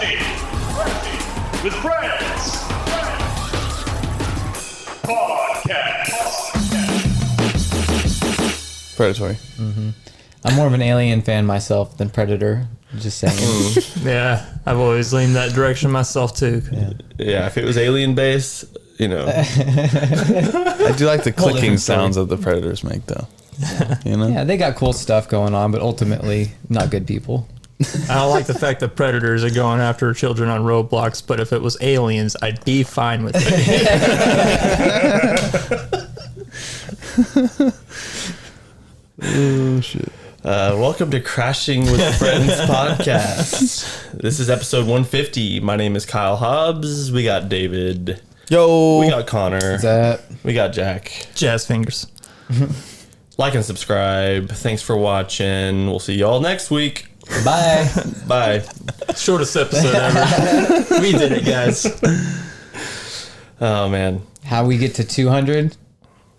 with Friends Podcast. Predatory. Mm-hmm. I'm more of an Alien fan myself than Predator. Just saying. Yeah, I've always leaned that direction myself too. Yeah, if it was alien based, I do like the clicking sounds that the Predators make, though. Yeah, they got cool stuff going on, but ultimately not good people. I don't like the fact that predators are going after children on Roblox, but if it was aliens, I'd be fine with it. Oh, shit. Welcome to Crashing with Friends podcast. This is episode 150. My name is Kyle Hobbs. We got David. Yo. We got Connor. We got Jack. Jazz fingers. Like and subscribe. Thanks for watching. We'll see y'all next week. Bye. Bye. Shortest episode ever. We did it, guys. Oh, man. How we get to 200,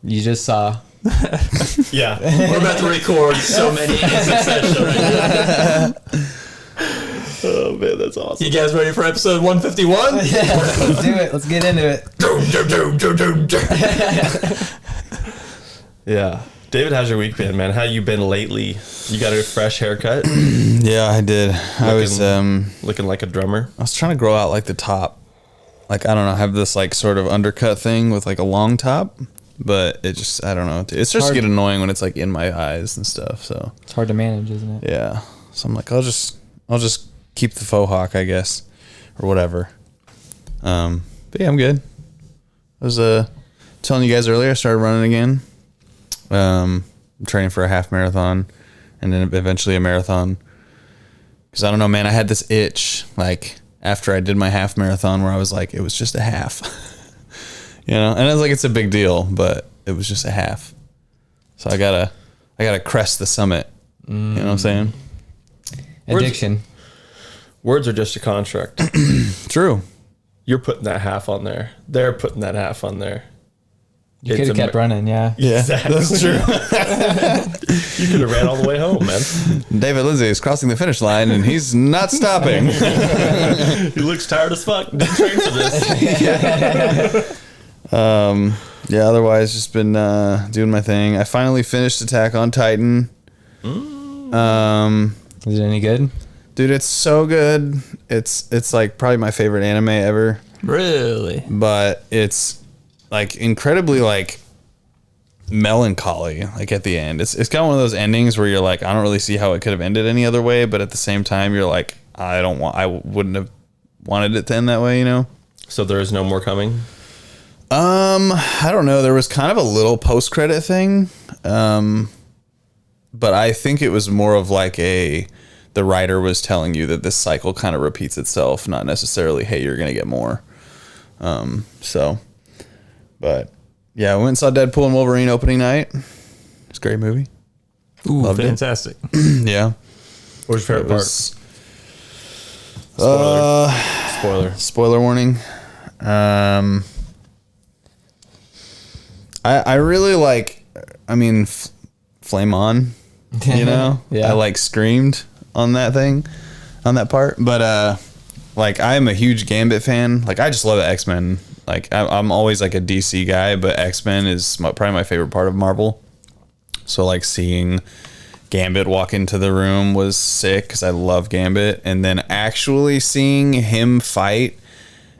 you just saw. Yeah. We're about to record so many in succession right now. Oh, man, that's awesome. You guys ready for episode 151? Yeah, let's do it. Let's get into it. Yeah. David, how's your week been, man? How you been lately? You got a fresh haircut? Yeah, I did. I was looking like a drummer. I was trying to grow out like the top. Like, I don't know, have this like sort of undercut thing with like a long top, but it just, I don't know. It's just get annoying when it's like in my eyes and stuff. So it's hard to manage, isn't it? Yeah. So I'm like, I'll just keep the faux hawk, I guess, or whatever. But yeah, I'm good. I was telling you guys earlier, I started running again. I'm training for a half marathon and then eventually a marathon. Because I don't know, man, I had this itch like after I did my half marathon where I was like, it was just a half. And I was like, it's a big deal, but it was just a half. So I gotta crest the summit. You know what I'm saying? Addiction. Words are just a construct. True. You're putting that half on there. They're putting that half on there. You could have kept running, yeah. Yeah, exactly. That's true. You could have ran all the way home, man. David Lindsay is crossing the finish line, and he's not stopping. He looks tired as fuck. Didn't train for this. Yeah, otherwise, just been doing my thing. I finally finished Attack on Titan. Is it any good? Dude, it's so good. It's like probably my favorite anime ever. Really? But it's like incredibly like melancholy like at the end. It's kind of one of those endings where you're like, I don't really see how it could have ended any other way, but at the same time you're like, I wouldn't have wanted it to end that way, So there is no more coming? I don't know. There was kind of a little post-credit thing. But I think it was more of like the writer was telling you that this cycle kind of repeats itself, not necessarily, hey, you're going to get more. But yeah, I went and saw Deadpool and Wolverine opening night. It's a great movie. Ooh, Loved fantastic. Yeah. What's your favorite part? Spoiler warning. I really like, Flame On, Yeah. I like screamed on that part. But, I am a huge Gambit fan. Like, I just love the X-Men. Like, I'm always like a DC guy, but X-Men is probably my favorite part of Marvel. So, like, seeing Gambit walk into the room was sick because I love Gambit. And then actually seeing him fight,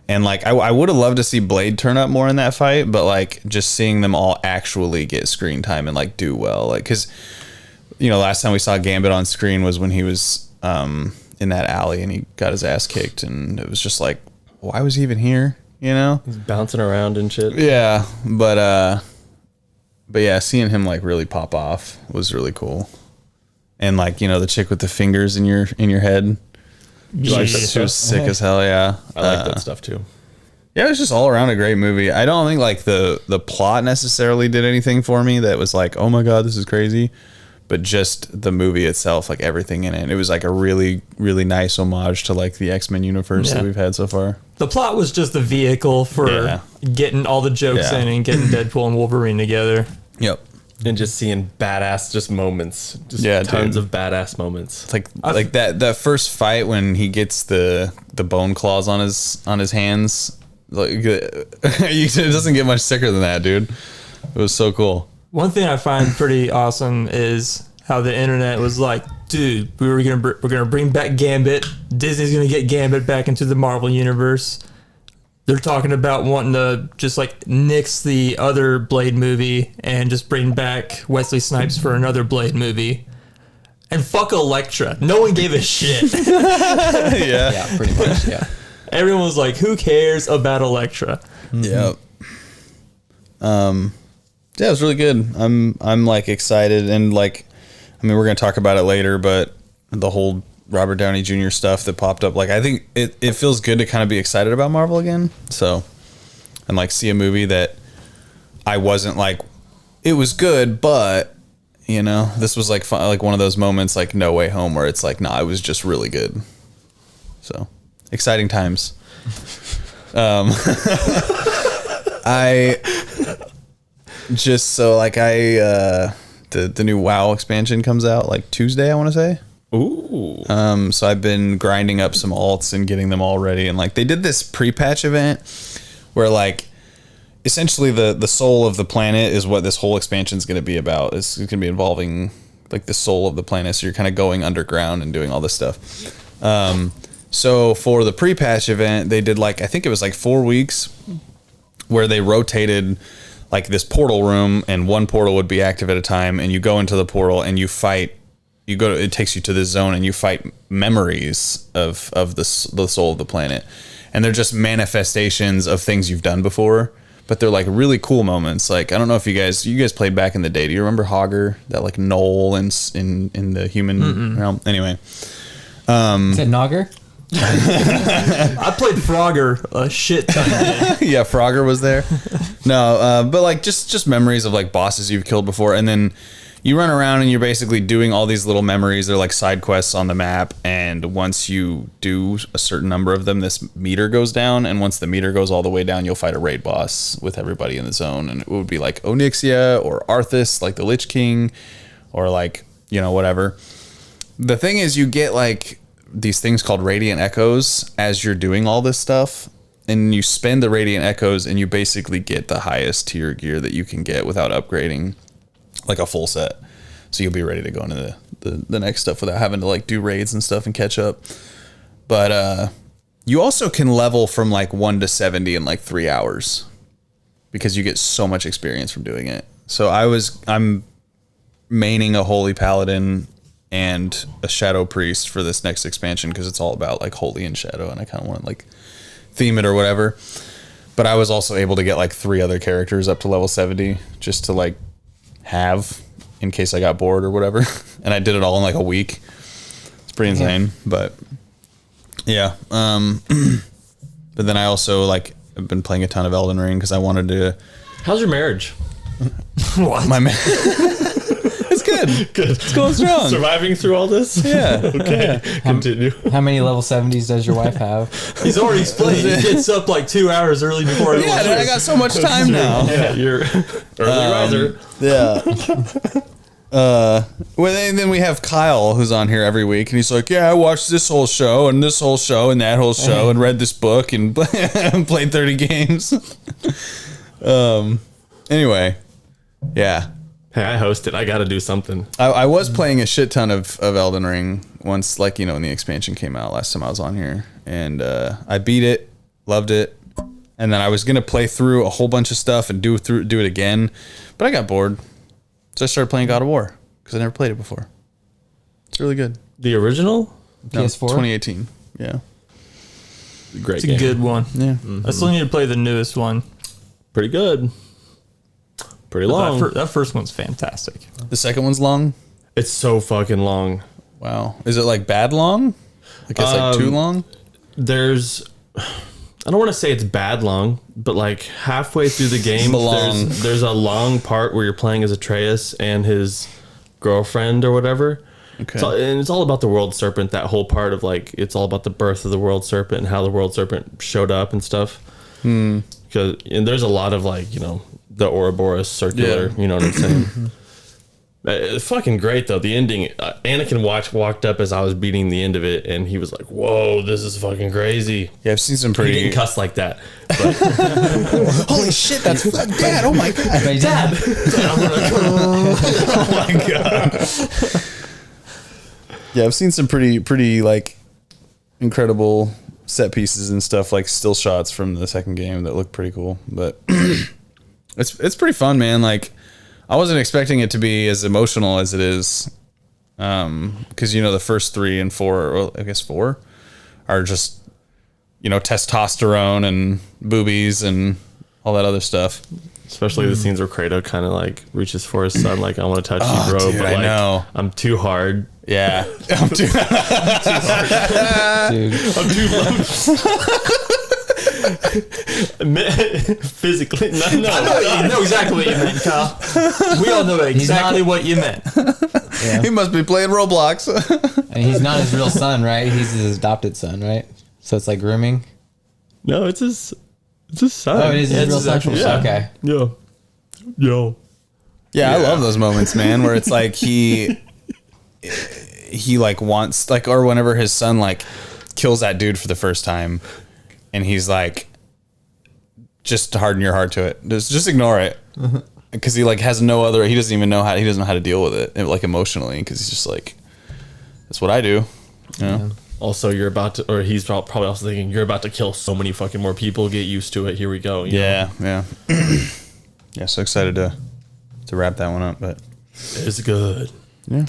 and, like, I would have loved to see Blade turn up more in that fight, but, like, just seeing them all actually get screen time and, like, do well. Like, because, last time we saw Gambit on screen was when he was in that alley and he got his ass kicked, and it was just like, why was he even here? He's bouncing around and shit. Yeah, but yeah, seeing him like really pop off was really cool. And like, the chick with the fingers in your head, she was sick as hell. Yeah, I like that stuff too. Yeah, it was just all around a great movie. I don't think like the plot necessarily did anything for me that was like, oh my god, this is crazy. But just the movie itself, like everything in it, it was like a really, really nice homage to like the X-Men universe that we've had so far. The plot was just the vehicle for getting all the jokes in and getting Deadpool and Wolverine together. Yep. and just seeing badass just moments, just Yeah, tons dude. of badass moments. It's like that first fight when he gets the bone claws on his hands. Like it doesn't get much sicker than that, dude. It was so cool. One thing I find pretty awesome is how the internet was like, dude, we're gonna bring back Gambit. Disney's gonna get Gambit back into the Marvel universe. They're talking about wanting to just like nix the other Blade movie and just bring back Wesley Snipes for another Blade movie. And fuck Elektra. No one gave a shit. Yeah, pretty much. Yeah. Everyone was like, who cares about Elektra? Yep. Yeah, it was really good. I'm like excited, and like, I mean, we're gonna talk about it later, but the whole Robert Downey Jr. stuff that popped up, like, I think it feels good to kind of be excited about Marvel again. So, and like see a movie that I wasn't like, it was good, but you know, this was like like one of those moments like No Way Home where it's like, nah, it was just really good. So, exciting times. I just so like the new WoW expansion comes out like Tuesday, I want to say. Ooh. So I've been grinding up some alts and getting them all ready, and like they did this pre-patch event where like essentially the soul of the planet is what this whole expansion is going to be about. It's going to be involving like the soul of the planet, so you're kind of going underground and doing all this stuff. So for the pre-patch event, they did like, I think it was like 4 weeks where they rotated like this portal room, and one portal would be active at a time, and you go into the portal and you fight. It takes you to this zone and you fight memories of the soul of the planet, and they're just manifestations of things you've done before, but they're like really cool moments. Like, I don't know if you guys played back in the day. Do you remember Hogger, that like knoll in the human realm? Anyway, Is it Nogger? I played Frogger a shit ton. yeah, Frogger was there. No, but like just memories of like bosses you've killed before, and then you run around and you're basically doing all these little memories. They're like side quests on the map, and once you do a certain number of them, this meter goes down, and once the meter goes all the way down, you'll fight a raid boss with everybody in the zone, and it would be like Onyxia or Arthas, like the Lich King, or like, you know, whatever. The thing is, you get like these things called Radiant Echoes as you're doing all this stuff, and you spend the Radiant Echoes and you basically get the highest tier gear that you can get without upgrading like a full set. So you'll be ready to go into the next stuff without having to like do raids and stuff and catch up. But you also can level from like 1 to 70 in like 3 hours because you get so much experience from doing it. So I'm maining a Holy Paladin and a Shadow Priest for this next expansion because it's all about like Holy and Shadow, and I kind of want to like theme it or whatever. But I was also able to get like 3 other characters up to level 70 just to like have in case I got bored or whatever. And I did it all in like a week. It's pretty insane, but yeah. But then I also like I've been playing a ton of Elden Ring because I wanted to. How's your marriage? What? My man. It's good. Good. It's going strong. Surviving through all this? Yeah. Okay. Continue. How many level 70s does your wife have? He's already explained. He gets up like 2 hours early before everyone. Yeah, dude, I got so much time now. Yeah, you're early riser. Yeah. Well, then we have Kyle, who's on here every week, and he's like, "Yeah, I watched this whole show and this whole show and that whole show and read this book and played 30 games." Anyway, yeah. Hey, I hosted. I got to do something. I was playing a shit ton of Elden Ring once, like, you know, when the expansion came out last time I was on here, and I beat it, loved it, and then I was gonna play through a whole bunch of stuff and do it again, but I got bored, so I started playing God of War because I never played it before. It's really good. The original? No, PS4? 2018. Yeah. Great It's a game. good one. Yeah. I still need to play the newest one. Pretty good. Pretty long. That first one's fantastic. The second one's long. It's so fucking long. Wow. Is it like bad long? I guess like too long. There's... I don't want to say it's bad long, but like halfway through the game, Long. there's a long part where you're playing as Atreus and his girlfriend or whatever. Okay. And it's all about the world serpent. That whole part of like, it's all about the birth of the world serpent and how the world serpent showed up and stuff. And there's a lot of like, you know, the Ouroboros circular, Yeah. you know what I'm saying? Fucking great though. The ending. Anakin walked up as I was beating the end of it, and he was like, "Whoa, this is fucking crazy." Yeah, I've seen some He pretty. didn't cuss like that. But Holy shit, that's Dad! Oh my god! But he did- Oh my god! Yeah, I've seen some pretty like incredible set pieces and stuff, like still shots from the second game that look pretty cool. But it's pretty fun, man. Like, I wasn't expecting it to be as emotional as it is, because the first 3 and 4, well, I guess 4, are just testosterone and boobies and all that other stuff. especially the scenes where Kratos kind of like reaches for his son, like, "I want to touch you, bro," dude, but I like, know. I'm too hard. Yeah, I'm too. dude. I'm too low. Physically, no. I know exactly what you meant, Kyle. We all know exactly what you meant. He must be playing Roblox. And he's not his real son, right? He's his adopted son, right? So it's like grooming. No, it's his son. Oh, it is his it's real his son. actual son. Okay. Yo. Yeah, I love those moments, man, where it's like he like wants, like, or whenever his son like kills that dude for the first time, and he's like, just harden your heart to it. Just ignore it. Because he like has no other, he doesn't know how to deal with it, like, emotionally, because he's just like, that's what I do. Also, you're about to, or he's probably also thinking, you're about to kill so many fucking more people. Get used to it. Here we go. you know? Yeah. Yeah, so excited to wrap that one up, but It's good. yeah.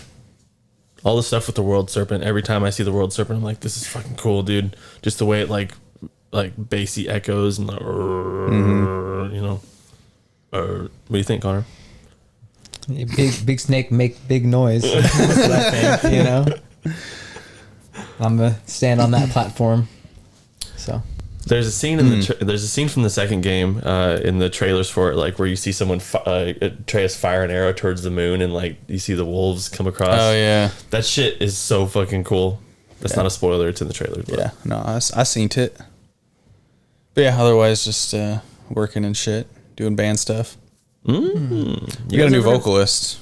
All the stuff with the world serpent. Every time I see the world serpent, I'm like, this is fucking cool, dude. Just the way it like bassy echoes and what do you think, Connor? Big snake make big noise. That's what I think, I'm gonna stand on that platform. So There's a scene in there's a scene from the second game in the trailers for it, like where you see someone Atreus fire an arrow towards the moon, and like you see the wolves come across. Oh yeah. That shit is so fucking cool. That's not a spoiler. It's in the trailers. But. Yeah, no, I seen it. But yeah, otherwise just working and shit, doing band stuff. We got a new vocalist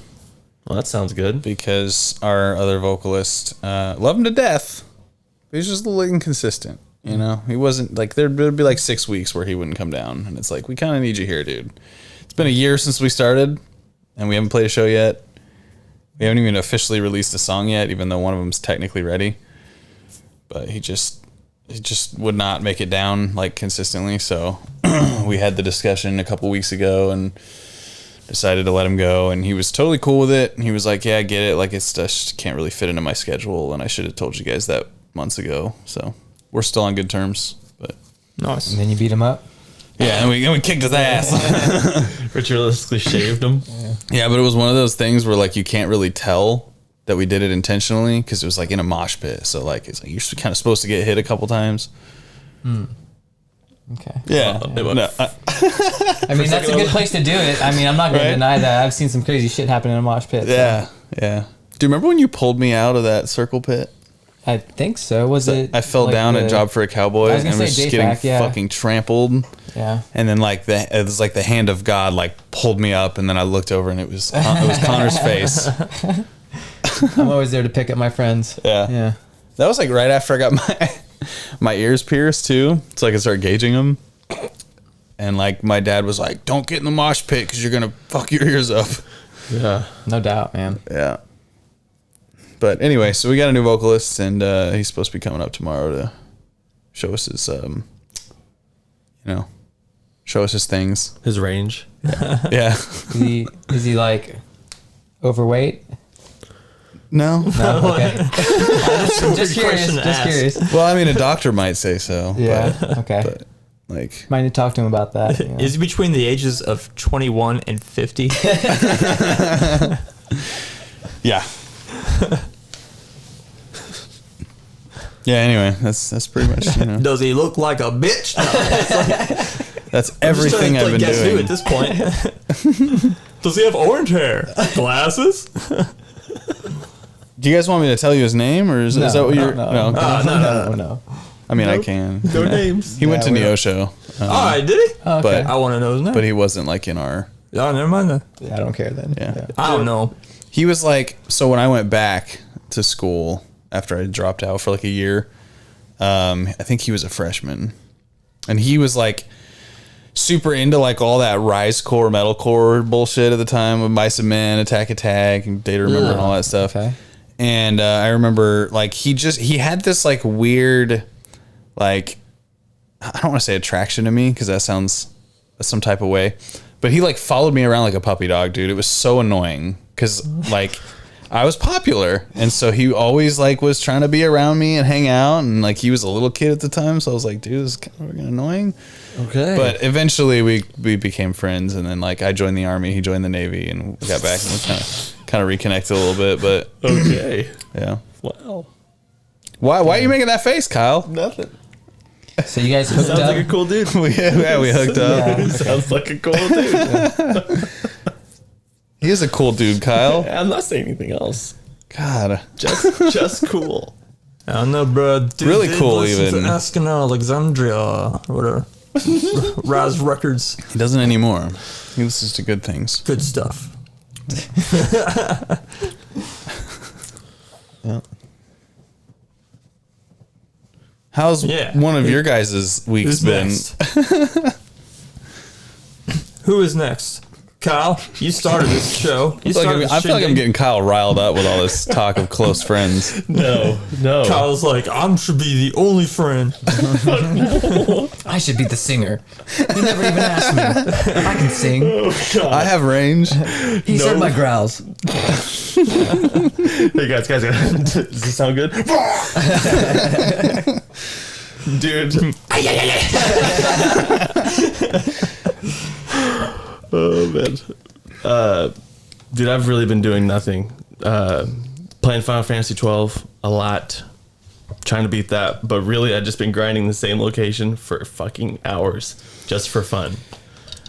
Well, that sounds good. because our other vocalist, love him to death. But he's just a little inconsistent. He wasn't like, there'd be like 6 weeks where he wouldn't come down, and it's like, we kind of need you here, dude. It's been a year since we started, and we haven't played a show yet. We haven't even officially released a song yet, even though one of them's technically ready. But he just would not make it down like consistently. So we had the discussion a couple weeks ago and decided to let him go. And he was totally cool with it. And he was like, "Yeah, I get it. Like, it's just can't really fit into my schedule. And I should have told you guys that months ago." So we're still on good terms. But Nice. and then you beat him up. yeah, and we kicked his ass. Ritualistically shaved him. Yeah, but it was one of those things where like you can't really tell that we did it intentionally because it was like in a mosh pit. So like it's like you're kind of supposed to get hit a couple times. Okay. Yeah. Well, No, I mean, that's a good place to do it. I mean, I'm not going Right? to deny that. I've seen some crazy shit happen in a mosh pit. so yeah. Do you remember when you pulled me out of that circle pit? I think so. Was it? I fell like down at the- Job for a Cowboy I was and gonna was say just getting JFAC, yeah. fucking trampled. Yeah. And then like it was like the hand of God like pulled me up, and then I looked over and it was Connor's face. I'm always there to pick up my friends. Yeah. Yeah. That was like right after I got my ears pierced too. It's like I started gauging them. And like my dad was like, "Don't get in the mosh pit because you're gonna fuck your ears up." Yeah. No doubt, man. Yeah. But anyway, so we got a new vocalist, and he's supposed to be coming up tomorrow to show us his, show us his things. His range. Yeah. Is he like overweight? No. No. Okay. just curious. question to Just ask. curious. Well, I mean, a doctor might say so. Yeah. Okay. But like, Might need to talk to him about that. you know. Is he between the ages of 21 and 50? yeah. Yeah. Anyway, that's pretty much Does he look like a bitch? No, that's I'm just everything trying to I've been guess who doing. at this point. Does he have orange hair? Glasses? Do you guys want me to tell you his name, or is that what you're? No. Okay. I mean, I can. No names. He went to we don't- Neosho, All right, did he? Okay. but I want to know his name. but he wasn't like in our Oh, never mind that. Yeah, I don't care then. Yeah. I don't know. He was like, so when I went back to school after I dropped out for like a year, I think he was a freshman, and he was like super into like all that rise core, metalcore bullshit at the time with Mice and Men, Attack, and Day to Remember and all that stuff. Okay. And I remember like he had this like weird, like, I don't want to say attraction to me because that sounds some type of way, but he like followed me around like a puppy dog, dude. It was so annoying because like I was popular, and so he always like was trying to be around me and hang out, and like he was a little kid at the time, so I was like, dude, this is kind of annoying. Okay. But eventually we became friends, and then like I joined the Army, he joined the Navy, and we got back and we kind of reconnected a little bit. But okay. yeah. Wow. Why are you making that face, Kyle? Nothing. So you guys hooked Sounds up? like a cool dude. we hooked up. Yeah. Sounds like a cool dude. He is a cool dude, Kyle. I'm not saying anything else. God. Just cool. I don't know, bro. Dude, Really did cool, listen even. to Asking Alexandria or whatever. Raz Records. He doesn't anymore. He listens to good things. Good stuff. Yeah. How's Yeah. one of your guys' weeks Who's been? next? Who is next? Kyle, you started this show. You started this I feel like I'm shindig. getting Kyle riled up with all this talk of close friends. No. Kyle's like, I should be the only friend. I should be the singer. You never even asked me. I can sing. I have range. He said my growls. Hey guys, does this sound good? Dude. Oh man. Dude, I've really been doing nothing. Playing Final Fantasy 12 a lot. Trying to beat that, but really I've just been grinding the same location for fucking hours just for fun.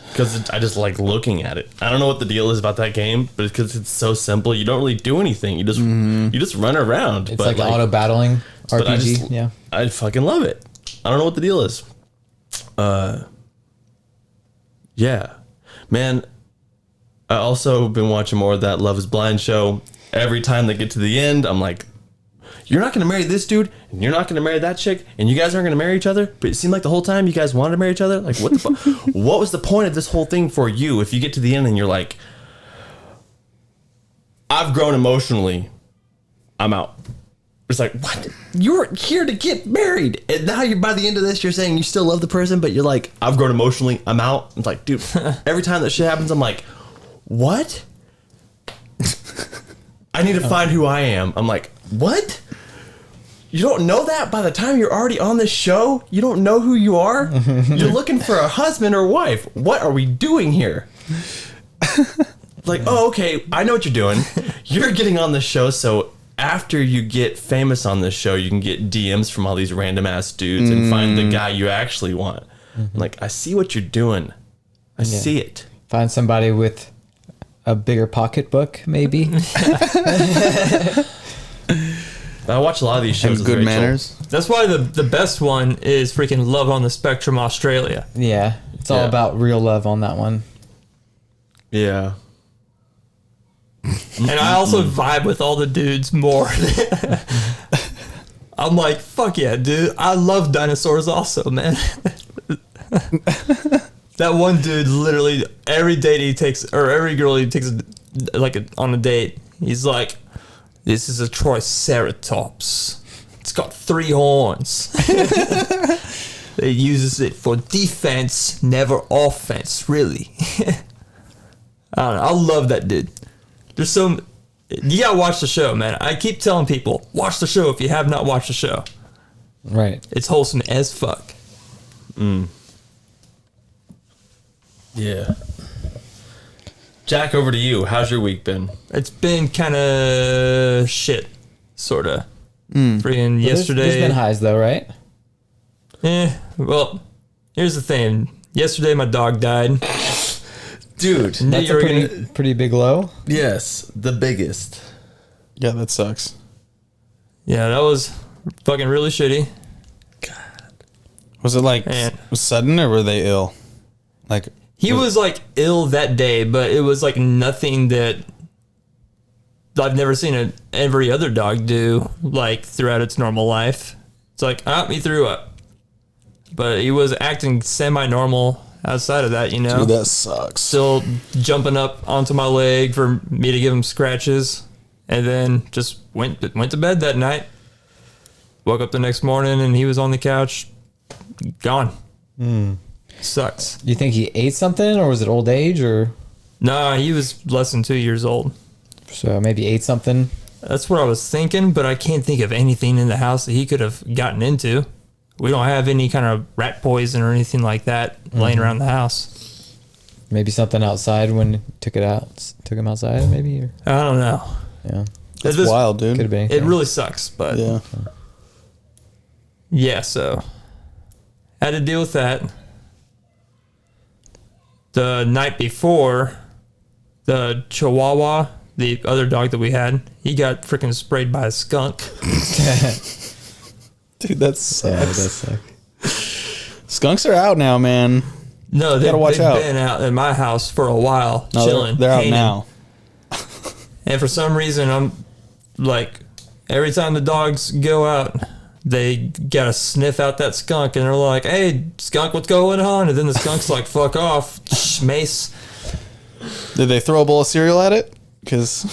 Because I just like looking at it. I don't know what the deal is about that game, but because it's so simple, you don't really do anything. You just run around. It's like auto battling but RPG. Yeah. I fucking love it. I don't know what the deal is. Yeah. Man, I also been watching more of that Love is Blind show. Every time they get to the end, I'm like, you're not going to marry this dude, and you're not going to marry that chick, and you guys aren't going to marry each other, but it seemed like the whole time you guys wanted to marry each other. Like, what the what was the point of this whole thing for you if you get to the end and you're like, I've grown emotionally, I'm out. It's like, what? You're here to get married, and now you're by the end of this, you're saying you still love the person, but you're like, I've grown emotionally, I'm out. It's like, dude, every time that shit happens, I'm like, what? I need to find who I am. I'm like, what? You don't know that by the time you're already on this show? You don't know who you are? You're looking for a husband or wife. What are we doing here? Like, oh, okay, I know what you're doing. You're getting on this show, so after you get famous on this show, you can get DMs from all these random ass dudes and find the guy you actually want. Like, I see what you're doing. I see it. Find somebody with a bigger pocketbook, maybe. I watch a lot of these shows. Has with good Rachel. manners. That's why the best one is freaking Love on the Spectrum Australia. Yeah. It's all Yeah. about real love on that one. Yeah. And I also vibe with all the dudes more. I'm like, fuck yeah, dude. I love dinosaurs also, man. That one dude literally every date he takes, or every girl he takes on a date, he's like, this is a Triceratops. It's got 3 horns. It uses it for defense, never offense, really. I don't know. I love that dude. There's some. You gotta watch the show, man. I keep telling people, watch the show if you have not watched the show. Right. It's wholesome as fuck. Yeah. Jack, over to you. How's your week been? It's been kind of shit, sort of. Freaking yesterday. There's been highs though, right? Well, here's the thing. Yesterday, my dog died. Dude. Knew That's you a were gonna- pretty big low. Yes, the biggest. Yeah, that sucks. Yeah, that was fucking really shitty. Was it like Man. sudden or were they ill? Like, He was like ill that day, but it was like nothing that I've never seen every other dog do like throughout its normal life. It's like, he threw up. But he was acting semi-normal outside of that, you know? Dude, that sucks. Still jumping up onto my leg for me to give him scratches. And then just went to bed that night. Woke up the next morning and he was on the couch, gone. Sucks. You think he ate something, or was it old age, or Nah, he was less than 2 years old. so maybe ate something? That's what I was thinking, but I can't think of anything in the house that he could have gotten into. We don't have any kind of rat poison or anything like that laying around the house. Maybe something outside when took him outside, maybe. Or, I don't know. yeah, That's This- wild, dude. could have been. It really sucks, but Yeah. so had to deal with that. The night before, the Chihuahua, the other dog that we had, he got freaking sprayed by a skunk. Dude, that sucks. Yeah, it does suck. Skunks are out now, man. No, Gotta watch they've out. been out in my house for a while, No, chilling. they're out painting. now. And for some reason, I'm like, every time the dogs go out, they gotta sniff out that skunk, and they're like, "Hey, skunk, what's going on?" And then the skunk's like, "Fuck off, mace." Did they throw a bowl of cereal at it? Because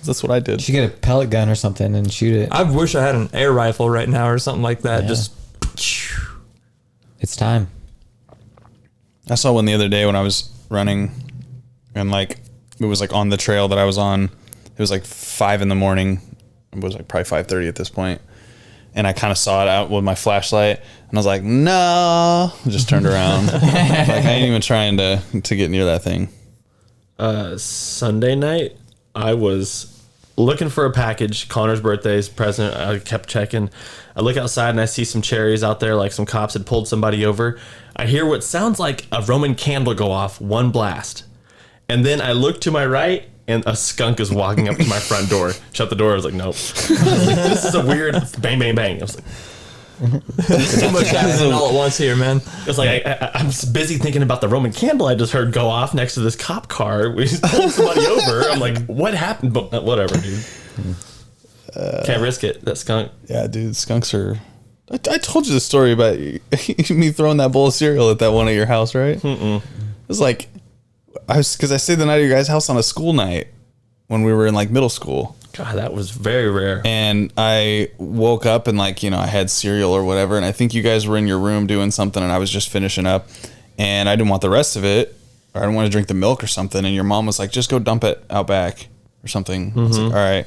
that's what I did. You should get a pellet gun or something and shoot it. I wish I had an air rifle right now or something like that. Yeah. Just It's time. I saw one the other day when I was running, and like it was like on the trail that I was on. It was like 5 a.m. It was like probably 5:30 at this point, and I kind of saw it out with my flashlight, and I was like, "No!" I just turned around. Like I ain't even trying to get near that thing. Sunday night, I was looking for a package. Connor's birthday's present. I kept checking. I look outside and I see some cherries out there, like some cops had pulled somebody over. I hear what sounds like a Roman candle go off, one blast. And then I look to my right and a skunk is walking up to my front door. Shut the door. I was like, nope. I was like, this is a weird bang, bang, bang. I was like, too much happening all at once here, man. it's like I'm just busy thinking about the Roman candle I just heard go off next to this cop car. We just pulled somebody over. I'm like, what happened? But whatever, dude. Can't risk it. That skunk. Yeah, dude, skunks are. I told you the story about me throwing that bowl of cereal at that one at your house, right? It was like, because I stayed the night at your guys' house on a school night when we were in like middle school. God, that was very rare. And I woke up and like, I had cereal or whatever. And I think you guys were in your room doing something and I was just finishing up and I didn't want the rest of it. Or I didn't want to drink the milk or something. And your mom was like, just go dump it out back or something. I was like, all right.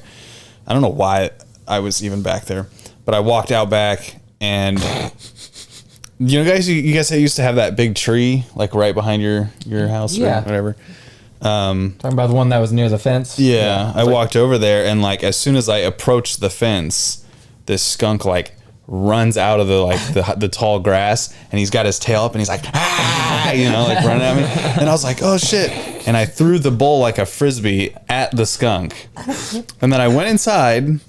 I don't know why I was even back there, but I walked out back and you guys used to have that big tree like right behind your house Yeah. or whatever. Talking about the one that was near the fence. Yeah, I walked over there, and like as soon as I approached the fence, this skunk like runs out of the tall grass, and he's got his tail up, and he's like like running at me, and I was like, oh shit, and I threw the bowl like a frisbee at the skunk, and then I went inside.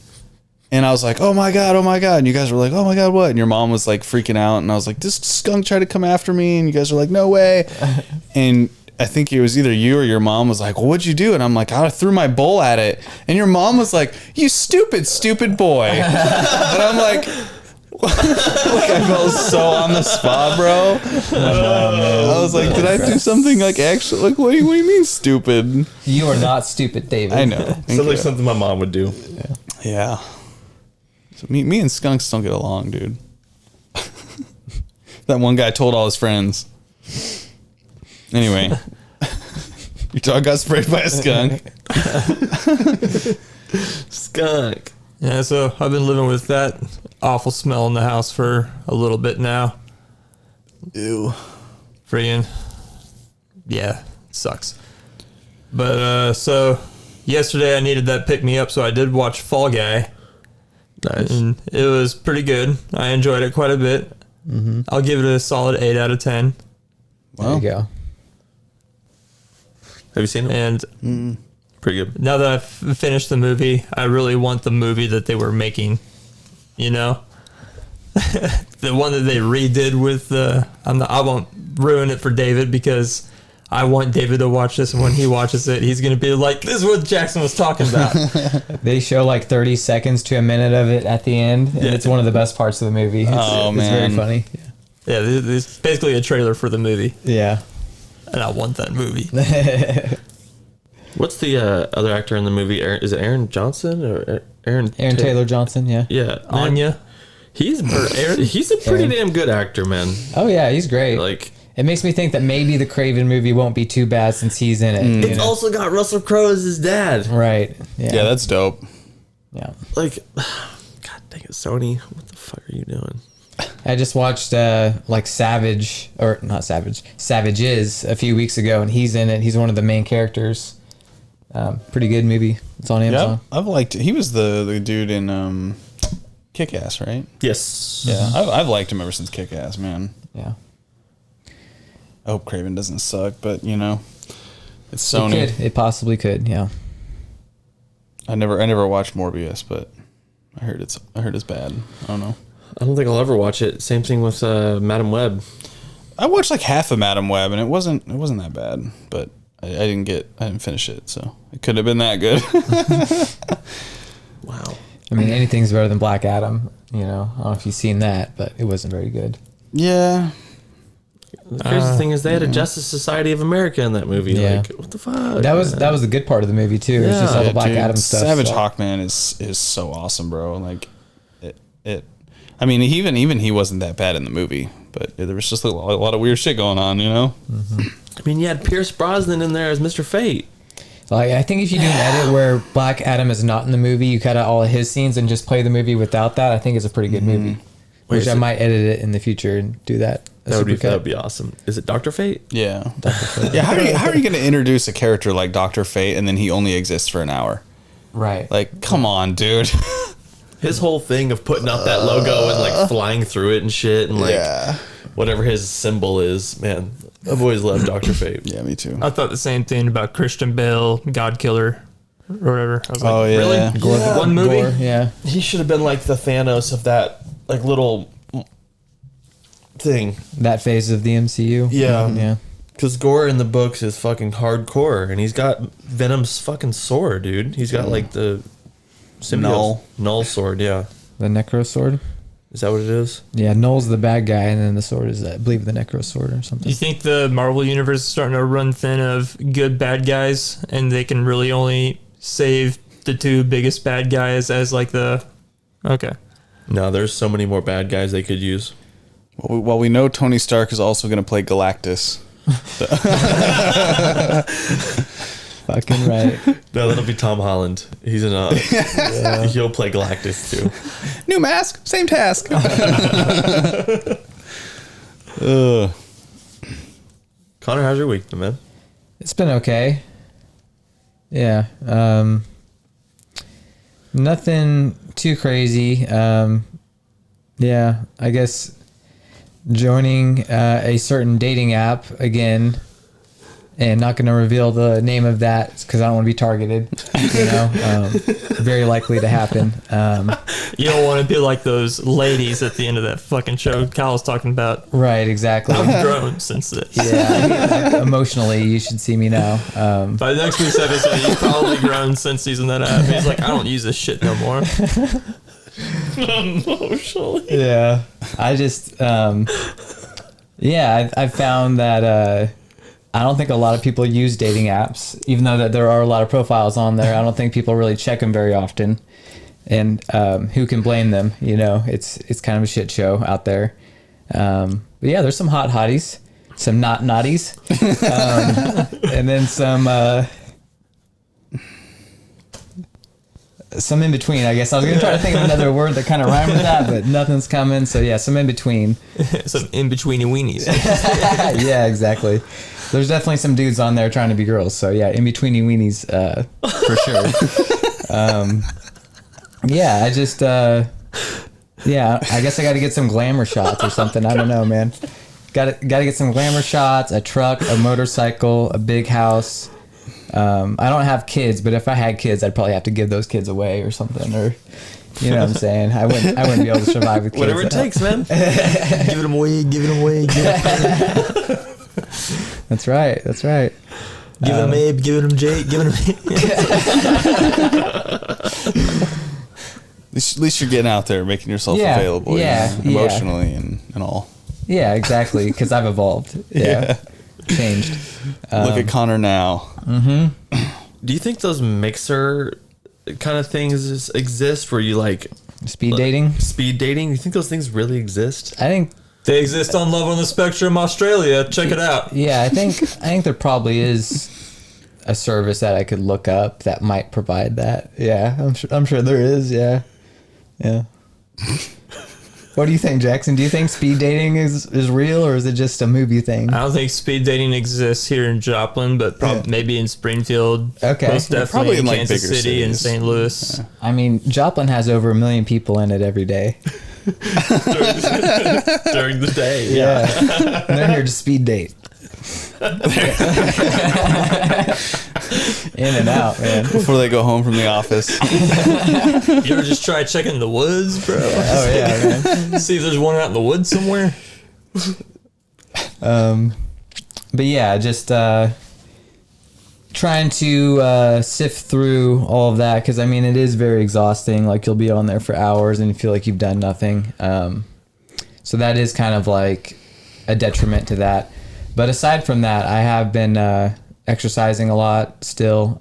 And I was like, oh my God. And you guys were like, oh my God, what? And your mom was like freaking out. And I was like, this skunk tried to come after me. And you guys were like, no way. And I think it was either you or your mom was like, well, what'd you do? And I'm like, I threw my bowl at it. And your mom was like, you stupid boy. And I'm like, I felt so on the spot, bro. I was like, did I do something like actually? Like, what do you mean stupid? You are not stupid, David. I know. Sounds like something my mom would do. Yeah. So me and skunks don't get along, dude. That one guy told all his friends. Anyway, your dog got sprayed by a skunk. Skunk. Yeah, so I've been living with that awful smell in the house for a little bit now. Ew. Friggin', yeah, sucks. But so yesterday I needed that pick me up, so I did watch Fall Guy. Nice. And it was pretty good. I enjoyed it quite a bit. I'll give it a solid 8 out of 10. There you go. Have you seen it? And Pretty good. now that I've finished the movie, I really want the movie that they were making. The one that they redid with I won't ruin it for David because I want David to watch this, and when he watches it, he's gonna be like, "This is what Jackson was talking about." They show like 30 seconds to a minute of it at the end, and it's one of the best parts of the movie. It's very funny. Yeah, it's basically a trailer for the movie, Yeah. and I want that movie. What's the other actor in the movie? Is it Aaron Johnson or Aaron Taylor Johnson, yeah. Yeah, man, Anya. he's a pretty damn good actor, man. Oh yeah, he's great. Like, it makes me think that maybe the Craven movie won't be too bad since he's in it. it's also got Russell Crowe as his dad. Right. Yeah, that's dope. Yeah. Like, God dang it, Sony, what the fuck are you doing? I just watched like Savage, or not Savage, Savages a few weeks ago, and he's in it. He's one of the main characters. Pretty good movie. It's on Amazon. Yeah, I've liked. He was the dude in Kick-Ass, right? Yes. Yeah, I've liked him ever since Kick-Ass, man. Yeah. I hope Craven doesn't suck, but it's Sony. It possibly could. Yeah. I never watched Morbius, but I heard it's bad. I don't know. I don't think I'll ever watch it. Same thing with Madam Web. I watched like half of Madam Web, and it wasn't that bad, but I didn't finish it, so it could have been that good. Wow. I mean, anything's better than Black Adam. I don't know if you've seen that, but it wasn't very good. Yeah. The crazy thing is they had a Justice Society of America in that movie. Yeah. Like, what the fuck? That was the good part of the movie too. It's just all the Black Adam stuff. Savage Hawkman is so awesome, bro. Like it. I mean, even he wasn't that bad in the movie, but there was just a lot of weird shit going on, Mm-hmm. I mean, you had Pierce Brosnan in there as Mr. Fate. Like, I think if you do an edit where Black Adam is not in the movie, you cut out all of his scenes and just play the movie without that, I think it's a pretty good movie. Which I might edit it in the future and do that. That would be awesome. Is it Dr. Fate? Yeah. Yeah. How are you going to introduce a character like Dr. Fate and then he only exists for an hour? Right. Like, come on, dude. His whole thing of putting up that logo and like flying through it and shit and like whatever his symbol is, man. I've always loved Dr. Fate. Yeah, me too. I thought the same thing about Christian Bale, God Killer, or whatever. I was like, Oh, yeah. really? Yeah. One movie? Gore, yeah. He should have been like the Thanos of that like little thing. That phase of the MCU. Yeah. Yeah. Because Gore in the books is fucking hardcore, and he's got Venom's fucking sword, dude. He's got like the Null sword, yeah. The Necro Sword. Is that what it is? Yeah, Null's the bad guy, and then the sword is, I believe, the Necro Sword or something. Do you think the Marvel Universe is starting to run thin of good bad guys, and they can really only save the two biggest bad guys as like the... Okay. No, there's so many more bad guys they could use. Well, we know Tony Stark is also going to play Galactus. Fucking right. No, that'll be Tom Holland. He's in a... He'll play Galactus, too. New mask, same task. Connor, how's your week, man? It's been okay. Yeah. Nothing too crazy. Yeah, I guess joining a certain dating app again, and not going to reveal the name of that because I don't want to be targeted. Very likely to happen. You don't want to be like those ladies at the end of that fucking show Kyle was talking about. Right, exactly. I've grown since this. Yeah, like, emotionally, you should see me now. By the next week's episode, he's probably grown since using that app. He's like, I don't use this shit no more. Emotionally. Yeah, I just, I found that I don't think a lot of people use dating apps, even though that there are a lot of profiles on there. I don't think people really check them very often, and who can blame them? It's kind of a shit show out there. But yeah, there's some hot hotties, some not naughties, and then some in between. I guess I was gonna try to think of another word that kind of rhymed with that, but nothing's coming. So yeah, some in between. Some Inbetweenie Weenies. Yeah, exactly. There's definitely some dudes on there trying to be girls. So yeah, Inbetweenie Weenies, for sure. Yeah, I just, I guess I got to get some glamour shots or something. I don't know, man. Got to get some glamour shots, a truck, a motorcycle, a big house, I don't have kids, but if I had kids, I'd probably have to give those kids away or something, or you know what I'm saying. I wouldn't be able to survive with kids. Whatever it takes, man. Give them away. Give it away. That's right. That's right. Give it him Abe. Give it him Jake. Give it him. At least you're getting out there, making yourself available, emotionally and all. Yeah, exactly. Because I've evolved. Yeah. Changed. Look at Connor now. Do you think those mixer kind of things exist where you like Speed dating? Speed dating? Do you think those things really exist? I think They exist on Love on the Spectrum Australia. Check it out. yeah, I think there probably is a service that I could look up that might provide that. Yeah, I'm sure there is, yeah. Yeah. What do you think, Jackson? Do you think speed dating is real, or is it just a movie thing? I don't think speed dating exists here in Joplin, but maybe in Springfield. Okay. Most Yeah, definitely probably in in, like, Kansas bigger City and cities. St. Louis. I mean, Joplin has over 1 million people in it every day. During the day. Yeah. And they're here to speed date. In and out, man. Before they go home from the office. You ever just try checking the woods, bro? Oh yeah, man. See if there's one out in the woods somewhere. But yeah, just trying to sift through all of that, because I mean it is very exhausting. Like, you'll be on there for hours and you feel like you've done nothing. So that is kind of like a detriment to that. But aside from that, I have been exercising a lot still,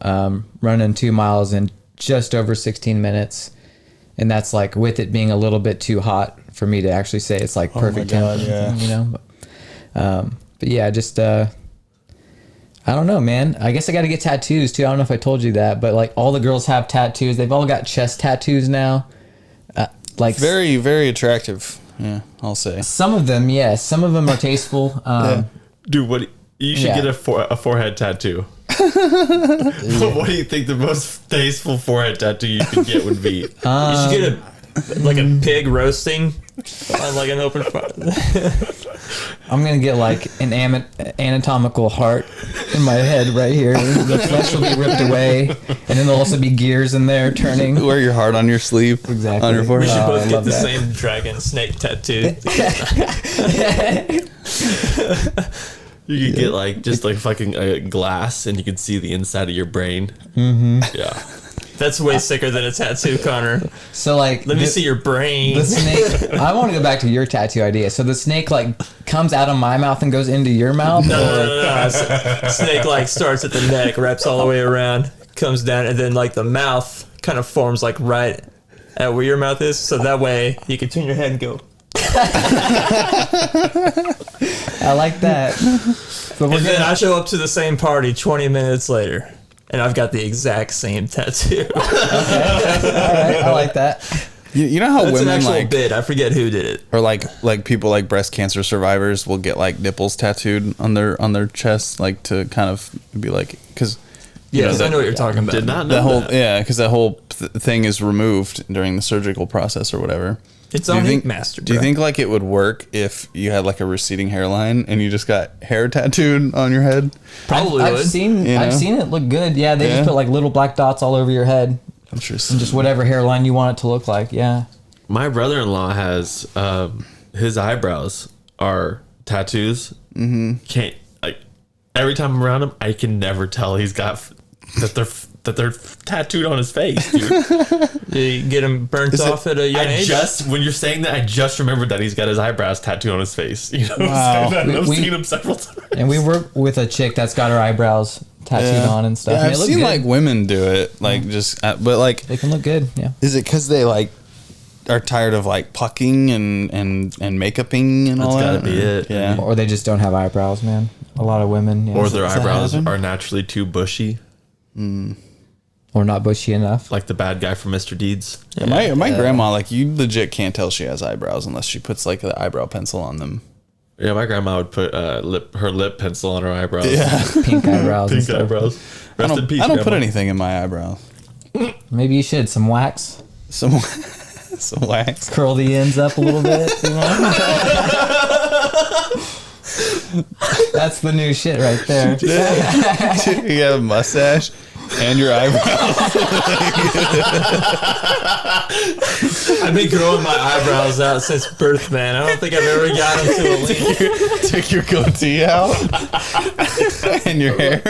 running 2 miles in just over 16 minutes. And that's like with it being a little bit too hot for me to actually say it's like perfect God, temperature, you know. But yeah, just I don't know, man. I guess I got to get tattoos too. I don't know if I told you that, but like all the girls have tattoos. They've all got chest tattoos now. Like Very, very attractive. Yeah, I'll say. some of them, yes. Some of them are tasteful. Dude, what you should Yeah. get a forehead tattoo. What do you think the most tasteful forehead tattoo you could get would be? You should get a pig roasting on like an open fire. I'm gonna get like an anatomical heart in my head right here. The flesh will be ripped away, and then there'll also be gears in there turning. Wear your heart on your sleeve. Exactly. On your We forehead. should Oh, I both get love the that. same dragon snake tattoo. You could get like just like fucking glass, and you can see the inside of your brain. Mm-hmm. Yeah. That's way sicker than a tattoo, Connor. So like, Let me see your brain. the snake. I want to go back to your tattoo idea. So the snake like comes out of my mouth and goes into your mouth. No. Snake like starts at the neck, wraps all the way around, comes down, and then like the mouth kind of forms like right at where your mouth is. So that way you can turn your head and go. I like that. But we're And then gonna, I show up to the same party 20 minutes later, and I've got the exact same tattoo. all right, I like that. You know how That's an women actual like, bit. I forget who did it. or like people like breast cancer survivors will get like nipples tattooed on their chest, like to kind of be like, because Yes, I know what you're talking about. Did not know the whole that. because that whole thing is removed during the surgical process or whatever. It's Do you on think, Ink Master, do you bro. think like it would work if you had like a receding hairline and you just got hair tattooed on your head? Probably I've would. seen You know? I've seen it look good. Yeah, they Yeah. just put like little black dots all over your head, Interesting. and just whatever hairline you want it to look like. Yeah. My brother-in-law has his eyebrows are tattoos. Mm-hmm. Can't like every time I'm around him, I can never tell he's got that they're tattooed on his face, dude. You get him burnt off at a young age. When you're saying that, I just remembered that he's got his eyebrows tattooed on his face. You know, Wow. I've We- seen him several times. And we work with a chick that's got her eyebrows tattooed on and stuff. Yeah, and I've they look seen good. like women do it, like just, but like, They can look good. Yeah. is it because they like are tired of like pucking and makeuping and all That's that? gotta be it. Yeah. Or they just don't have eyebrows, man. A lot of women. Yeah. Or their Does that eyebrows happen? are naturally too bushy, Or not bushy enough. like the bad guy from Mr. Deeds. Yeah, my grandma, like, you legit can't tell she has eyebrows unless she puts like the eyebrow pencil on them. Yeah, my grandma would put her lip pencil on her eyebrows. Yeah. Pink eyebrows. and Pink stuff. eyebrows. I Rest in don't, peace, I don't put Grandma. anything in my eyebrows. Maybe you should some wax. Some some wax. Curl the ends up a little bit. You know? That's the new shit right there. You have a mustache and your eyebrows. I've been growing my eyebrows out since birth, man. I don't think I've ever got them to a length. Took your goatee out and your hair.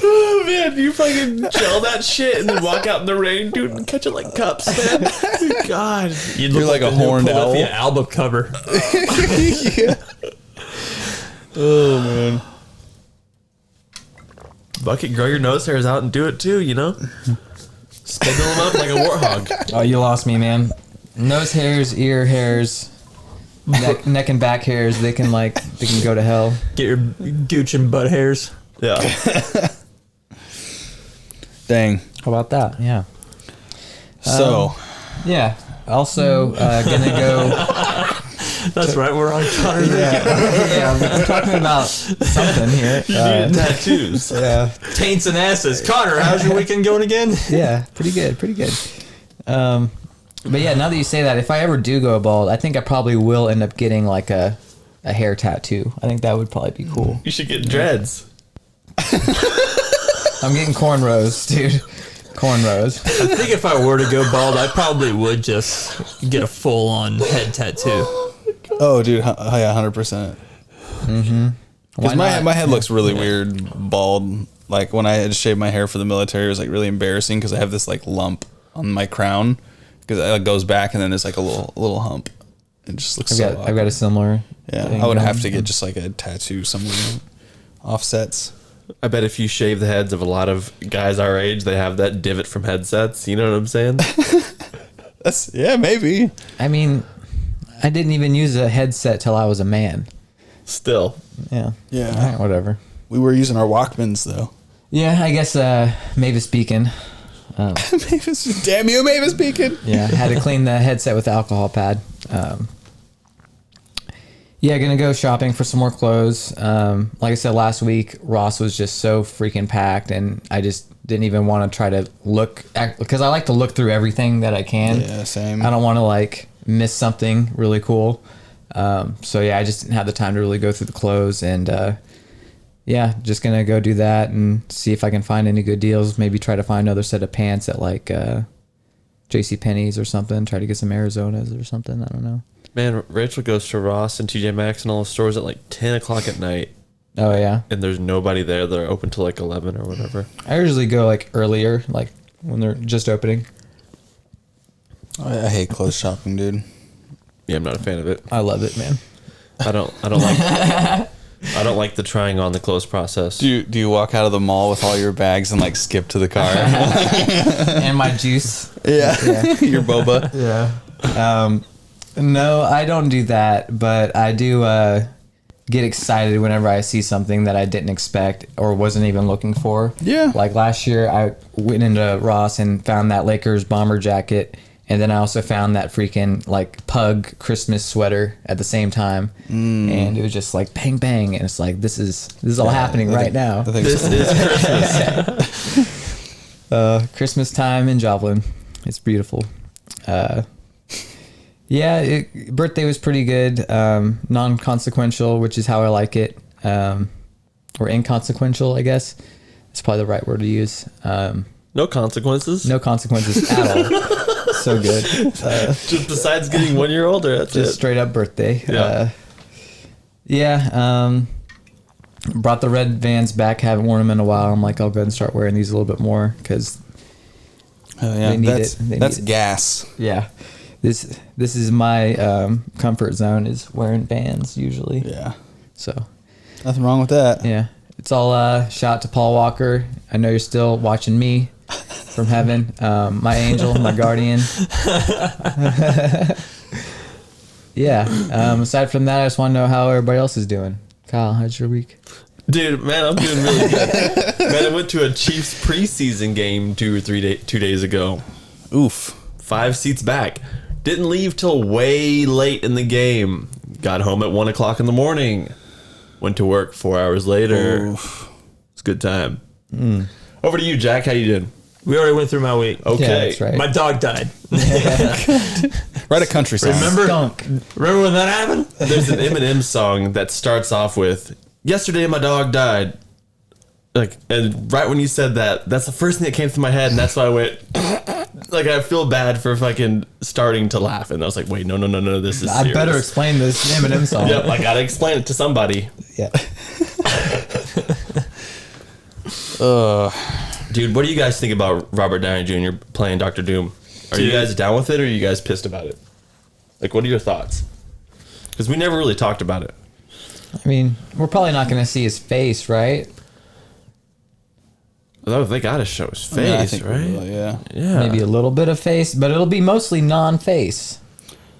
Oh man, you fucking gel that shit and then walk out in the rain, dude, and catch it like cups, man. God, You're like a the new horned owl. Polyphia album cover. Yeah. Oh man. Bucket, grow your nose hairs out and do it too, you know? Spindle them up like a warthog. Oh, you lost me, man. Nose hairs, ear hairs, neck and back hairs, they can go to hell. Get your gooch and butt hairs. Yeah. Dang. How about that? Yeah. So, Yeah. Also, gonna go. That's right, we're on Connor. Yeah, we're talking about something here. Tattoos. Yeah. Taints and asses. Connor, how's your weekend going again? Yeah, pretty good. But yeah, now that you say that, if I ever do go bald, I think I probably will end up getting like a hair tattoo. I think that would probably be cool. You should get dreads. I'm getting cornrows, dude. Cornrows. I think if I were to go bald, I probably would just get a full-on head tattoo. oh, dude, yeah, 100%. Why Because not? my head looks really weird, bald. Like when I had to shave my hair for the military, it was like really embarrassing because I have this like lump on my crown because it goes back and then there's like a little hump. It just looks so I've got a similar. yeah. thing I would going. have to get just like a tattoo somewhere, offsets. I bet if you shave the heads of a lot of guys our age, they have that divot from headsets. You know what I'm saying? Yeah, maybe. I mean, I didn't even use a headset till I was a man. Still. Yeah. Yeah. All right, whatever. We were using our Walkmans though. Yeah, I guess Mavis Beacon. Mavis, damn you, Mavis Beacon. Yeah, I had to clean the headset with the alcohol pad. Yeah, gonna go shopping for some more clothes. Like I said last week, Ross was just so freaking packed, and I just didn't even want to try to look because I like to look through everything that I can. Yeah, same. I don't want to like miss something really cool. So yeah, I just didn't have the time to really go through the clothes, and yeah, just gonna go do that and see if I can find any good deals. Maybe try to find another set of pants at like J.C. Penney's or something. Try to get some Arizonas or something. I don't know. Man, Rachel goes to Ross and TJ Maxx and all the stores at like 10 o'clock at night. Oh yeah. And there's nobody there. They're open till like 11 or whatever. I usually go like earlier, like when they're just opening. I hate clothes shopping, dude. Yeah, I'm not a fan of it. I love it, man. I don't like the trying on the clothes process. Do you walk out of the mall with all your bags and like skip to the car? And my juice. yeah. Your boba. Yeah. No, I don't do that, but I do get excited whenever I see something that I didn't expect or wasn't even looking for. Yeah. Like last year, I went into Ross and found that Lakers bomber jacket, and then I also found that freaking like pug Christmas sweater at the same time, and it was just like bang bang, and it's like this is all happening right now. I think This so. is Christmas. Christmas time in Joplin. It's beautiful. Yeah, birthday was pretty good. Non-consequential, which is how I like it. Or inconsequential, I guess. It's probably the right word to use. No consequences. No consequences at all. So good. Just besides getting 1 year older, that's Just it. straight up birthday. Yeah. Brought the red Vans back. Haven't worn them in a while. I'm like, I'll go ahead and start wearing these a little bit more because Oh, yeah. They need That's it. They that's need it. gas. yeah, this is my comfort zone is wearing Vans usually. Yeah. So Nothing wrong with that. yeah, it's all shout out to Paul Walker. I know you're still watching me from heaven, my angel, my guardian. Yeah. Aside from that, I just want to know how everybody else is doing. Kyle, how's your week? Dude, man, I'm doing really good. Man, I went to a Chiefs preseason game 2 days ago. Oof. 5 seats back. Didn't leave till way late in the game. Got home at 1 o'clock in the morning. Went to work 4 hours later. Oof. It's a good time. Over to you, Jack. How you doing? We already went through my week. Okay. Yeah, that's right. My dog died. Write a country song. Remember when that happened? There's an Eminem song that starts off with "Yesterday my dog died." Like, and right when you said that, that's the first thing that came to my head, and that's why I went. Like, I feel bad for fucking starting to laugh, and I was like, "Wait, no, this is." I serious. better explain this Eminem song. Yep, I gotta explain it to somebody. Yeah. Dude, what do you guys think about Robert Downey Jr. playing Doctor Doom? Are you guys down with it, or are you guys pissed about it? Like, what are your thoughts? Because we never really talked about it. I mean, we're probably not going to see his face, right? Although they gotta show his face, Yeah, I think we right? will, yeah. Yeah. Maybe a little bit of face, but it'll be mostly non-face.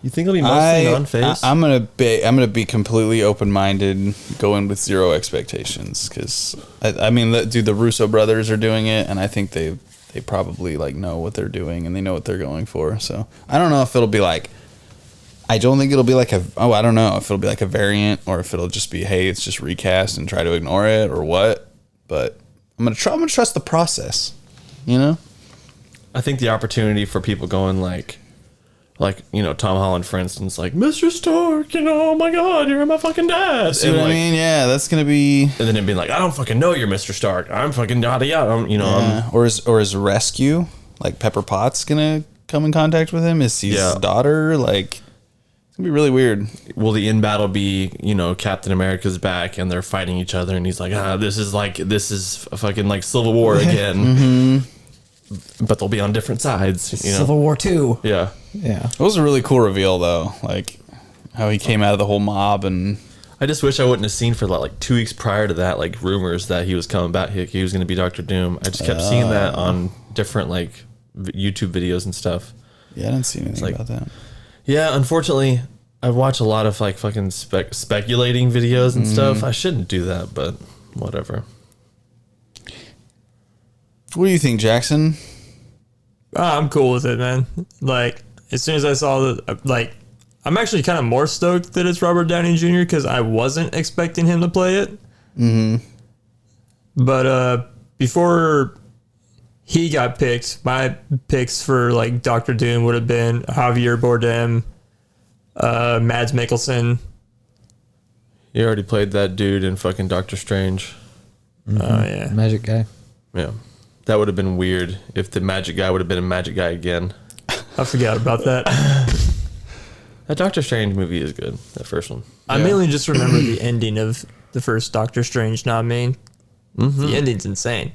You think it'll be mostly non-face? I'm gonna be completely open-minded, go in with zero expectations, because I mean, the Russo brothers are doing it, and I think they probably like know what they're doing and they know what they're going for. So I don't know if it'll be like. I don't think it'll be like I don't know if it'll be like a variant or if it'll just be, hey, it's just recast and try to ignore it or what. But I'm gonna trust the process, you know. I think the opportunity for people going like Tom Holland, for instance, like Mr. Stark, oh my God, you're my fucking dad. See what I mean? Yeah, that's gonna be. And then it being like, I don't fucking know you're Mr. Stark. I'm fucking yada yada. Yeah. Or is Rescue, like Pepper Potts gonna come in contact with him? Is he his daughter? Like, it's gonna be really weird. Will the in battle be, Captain America's back and they're fighting each other and he's like, this is a fucking like Civil War again. Mm-hmm. But they'll be on different sides. Civil War 2. Yeah. Yeah. It was a really cool reveal though, like how he came out of the whole mob. And I just wish I wouldn't have seen for like 2 weeks prior to that, like rumors that he was coming back. He was going to be Dr. Doom. I just kept seeing that on different like YouTube videos and stuff. Yeah, I didn't see anything about that. Yeah, unfortunately, I watch a lot of like fucking speculating videos and stuff. I shouldn't do that, but whatever. What do you think, Jackson? I'm cool with it, man. Like, as soon as I saw I'm actually kind of more stoked that it's Robert Downey Jr. because I wasn't expecting him to play it. Mm-hmm. But before he got picked, my picks for like Doctor Doom would have been Javier Bardem, Mads Mikkelsen. You already played that dude in fucking Doctor Strange. Mm-hmm. Oh yeah, Magic guy. Yeah. That would have been weird if the magic guy would have been a magic guy again. I forgot about that. That Doctor Strange movie is good. That first one. I mainly just remember the ending of the first Doctor Strange. Not me. Mm-hmm. The ending's insane.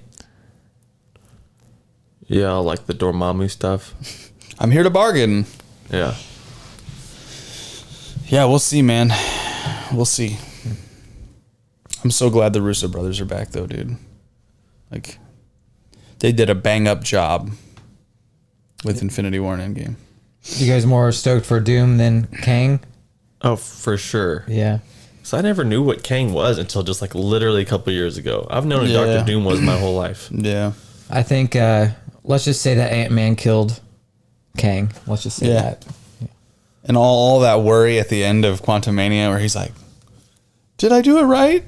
Yeah, I like the Dormammu stuff. I'm here to bargain. Yeah. Yeah, we'll see, man. We'll see. I'm so glad the Russo brothers are back, though, dude. Like, they did a bang-up job with Infinity War and Endgame. You guys more stoked for Doom than Kang? Oh, for sure. Yeah. So I never knew what Kang was until just like literally a couple years ago. I've known who Doctor Doom was my whole life. Yeah. I think, let's just say that Ant-Man killed Kang. Let's just say that. And all that worry at the end of Quantumania where he's like, did I do it right?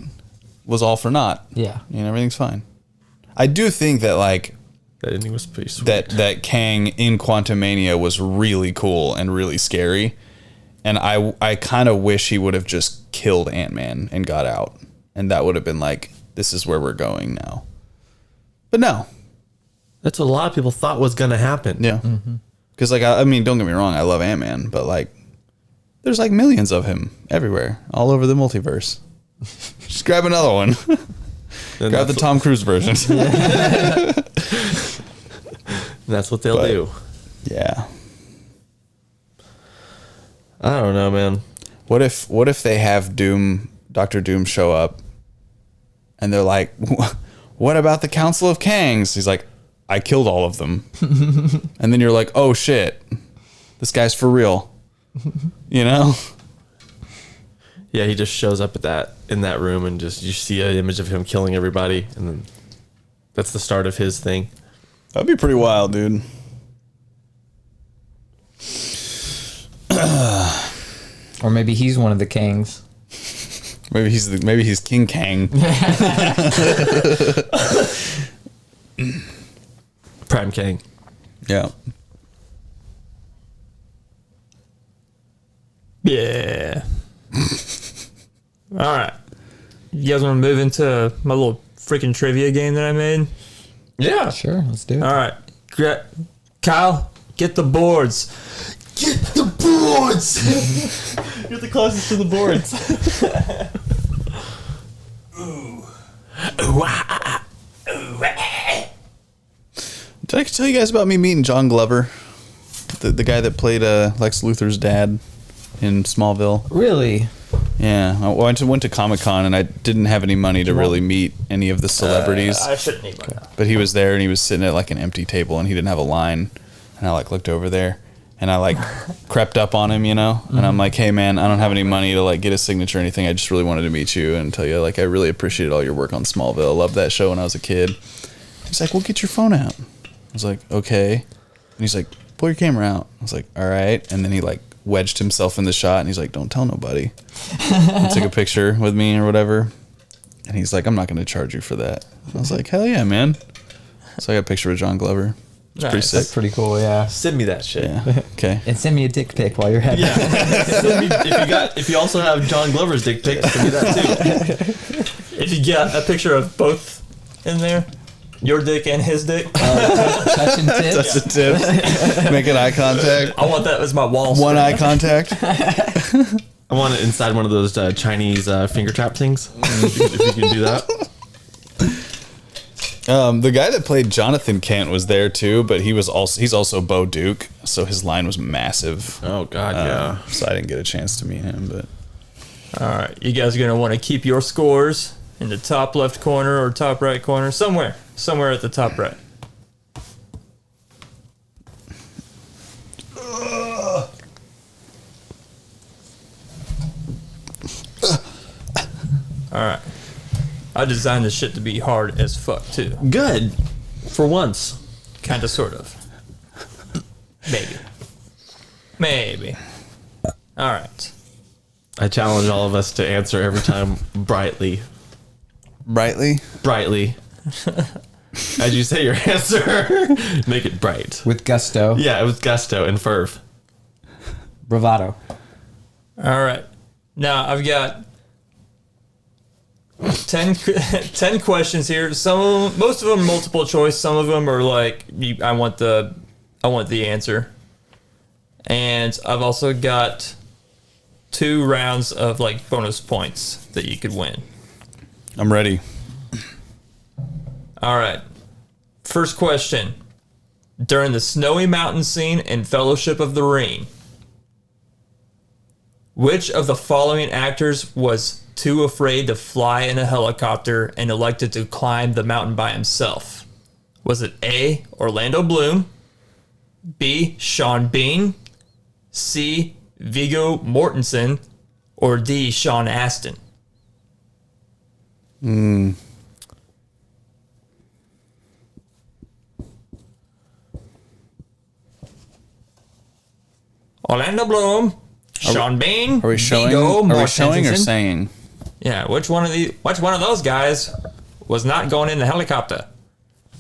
Was all for naught. Yeah. Everything's fine. I do think that, like, That ending was pretty sweet. that Kang in Quantumania was really cool and really scary. And I kind of wish he would have just killed Ant-Man and got out. And that would have been like, this is where we're going now. But no. That's what a lot of people thought was going to happen. Yeah. Because, like, I mean, don't get me wrong, I love Ant-Man. But, like, there's, like, millions of him everywhere, all over the multiverse. Just grab another one. Grab the Tom Cruise version. That's what they'll do. Yeah. I don't know, man. What if they have Dr. Doom show up and they're like, what about the Council of Kangs? He's like, I killed all of them. And then you're like, oh shit, this guy's for real. Yeah, he just shows up in that room and just you see an image of him killing everybody, and then that's the start of his thing. That'd be pretty wild, dude. Or maybe he's one of the Kangs. Maybe he's King Kang. Prime Kang. Yeah. Yeah. All right. You guys want to move into my little freaking trivia game that I made? Yeah. Sure, let's do it. All right. Kyle, get the boards. Get the boards. You're the closest to the boards. Did I tell you guys about me meeting John Glover, the guy that played Lex Luthor's dad in Smallville? Really? Yeah, I went to Comic-Con and I didn't have any money to really meet any of the celebrities. I shouldn't need one. But he was there and he was sitting at like an empty table and he didn't have a line. And I like looked over there and I like crept up on him, you know? And I'm like, hey man, I don't have any money to like get a signature or anything. I just really wanted to meet you and tell you like I really appreciated all your work on Smallville. I loved that show when I was a kid. He's like, well, get your phone out. I was like, okay. And he's like, pull your camera out. I was like, all right. And then he like wedged himself in the shot and he's like, don't tell nobody. And took a picture with me or whatever. And he's like, I'm not going to charge you for that. I was like, hell yeah, man. So I got a picture with John Glover. It's pretty sick. That's pretty cool, yeah. Send me that shit. Yeah. Okay. And send me a dick pic while you're having it. If you also have John Glover's dick pic, send me that too. If you get a picture of both in there, your dick and his dick, Touching tips. That's the tip. Making eye contact. I want that as my wall. One eye contact. I want it inside one of those Chinese finger trap things. If you can do that. The guy that played Jonathan Kent was there too, but he's also Bo Duke, so his line was massive. Oh God, yeah. So I didn't get a chance to meet him, but All right, you guys are gonna want to keep your scores in the top left corner or top right corner, somewhere at the top right. All right. I designed this shit to be hard as fuck too. Good. For once. Kind of, sort of. Maybe. All right. I challenge all of us to answer every time brightly. brightly. As you say your answer, make it bright. With gusto. Yeah, it was gusto and ferv. Bravado. All right. Now I've got 10 questions here. Most of them multiple choice. Some of them are like I want the answer. And I've also got 2 rounds of like bonus points that you could win. I'm ready. All right. First question. During the Snowy Mountain scene in Fellowship of the Ring, which of the following actors was too afraid to fly in a helicopter and elected to climb the mountain by himself? Was it A, Orlando Bloom, B, Sean Bean, C, Viggo Mortensen, or D, Sean Astin? Orlando Bloom, Sean Bean, Are we showing? Viggo Are we showing or Mortensen? saying? Yeah, which one of those guys was not going in the helicopter?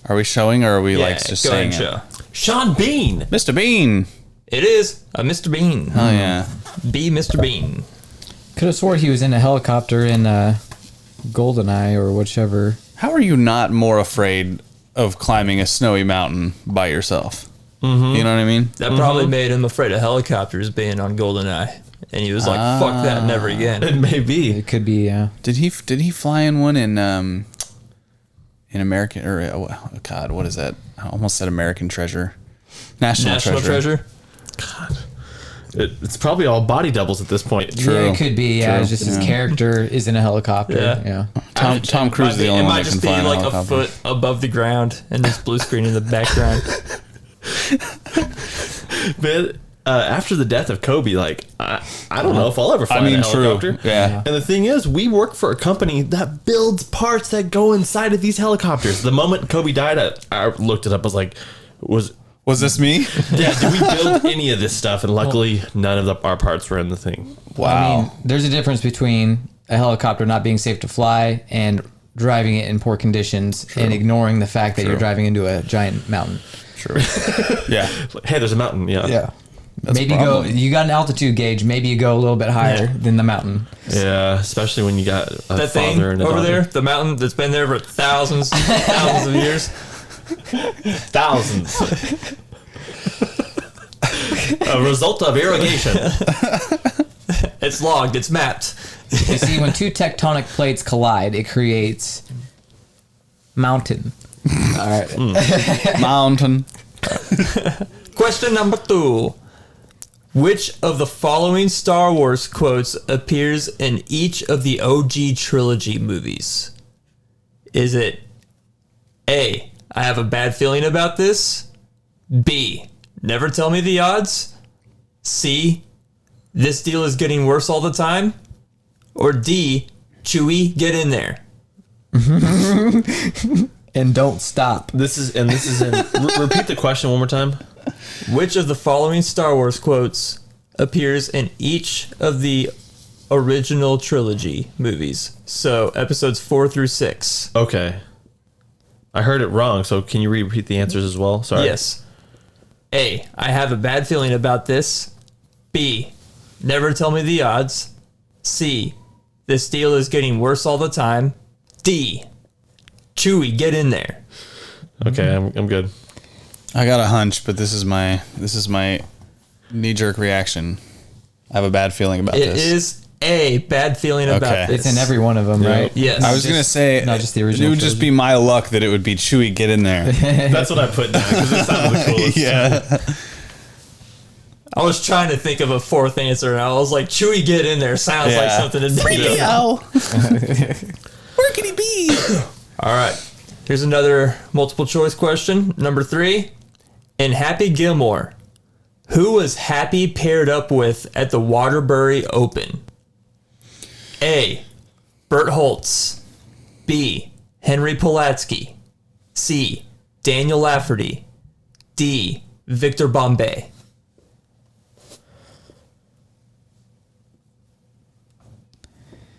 Are we showing or are we Yeah, like just go saying ahead, it? show. Sean Bean. Mr. Bean. It is a Mr. Bean. Oh yeah. B, Mr. Bean. Could have swore he was in a helicopter in Goldeneye or whichever. How are you not more afraid of climbing a snowy mountain by yourself? Mm-hmm. You know what I mean? That probably made him afraid of helicopters being on Goldeneye. And he was like, fuck that, never again. It may be. It could be, Did he fly in one in American or oh God, what is that? I almost said American Treasure. National Treasure. It's probably all body doubles at this point. Yeah, it could be. Yeah, True. it's just his character is in a helicopter. Yeah. Yeah. Tom Cruise is the only It one might that can just be fly in a like a helicopter. foot above the ground and this blue screen in the background. But after the death of Kobe, like I don't know if I'll ever fly in a true. helicopter. Yeah. And the thing is, we work for a company that builds parts that go inside of these helicopters. The moment Kobe died, I looked it up. I was like, Was this me? yeah, did we build any of this stuff? And luckily, none of our parts were in the thing. Wow. I mean, there's a difference between a helicopter not being safe to fly and driving it in poor conditions and ignoring the fact that you're driving into a giant mountain. True. Yeah. Like, hey, there's a mountain. Yeah. Yeah. That's maybe a go. problem. You got an altitude gauge. Maybe you go a little bit higher than the mountain. Yeah, especially when you got a That thing father and a over daughter. there, the mountain that's been there for thousands of years. Thousands. A result of irrigation. It's logged. It's mapped. You see, when two tectonic plates collide, it creates mountain. All right. Mountain. Question number 2. Which of the following Star Wars quotes appears in each of the OG trilogy movies? Is it A, I have a bad feeling about this? B, never tell me the odds? C, this deal is getting worse all the time? Or D, Chewie, get in there? And don't stop. This is in. Repeat the question one more time. Which of the following Star Wars quotes appears in each of the original trilogy movies? So episodes 4 through 6. Okay. I heard it wrong, so can you repeat the answers as well? Sorry. Yes. A, I have a bad feeling about this. B, never tell me the odds. C, this deal is getting worse all the time. D, Chewie, get in there. Okay, I'm good. I got a hunch, but this is my knee jerk reaction. I have a bad feeling about It this. is A, bad feeling about Okay. this. It's in every one of them, right? Yes. I was gonna say not just the original It would just trilogy. be my luck that it would be Chewie. Get in there. That's what I put down because it sounded the coolest. Yeah. I was trying to think of a fourth answer, and I was like, Chewie, get in there. Sounds like Yeah. something to do. Where can he be? All right. Here's another multiple choice question. Number 3. In Happy Gilmore, who was Happy paired up with at the Waterbury Open? A, Bert Holtz. B, Henry Pulaski. C, Daniel Lafferty. D, Victor Bombay.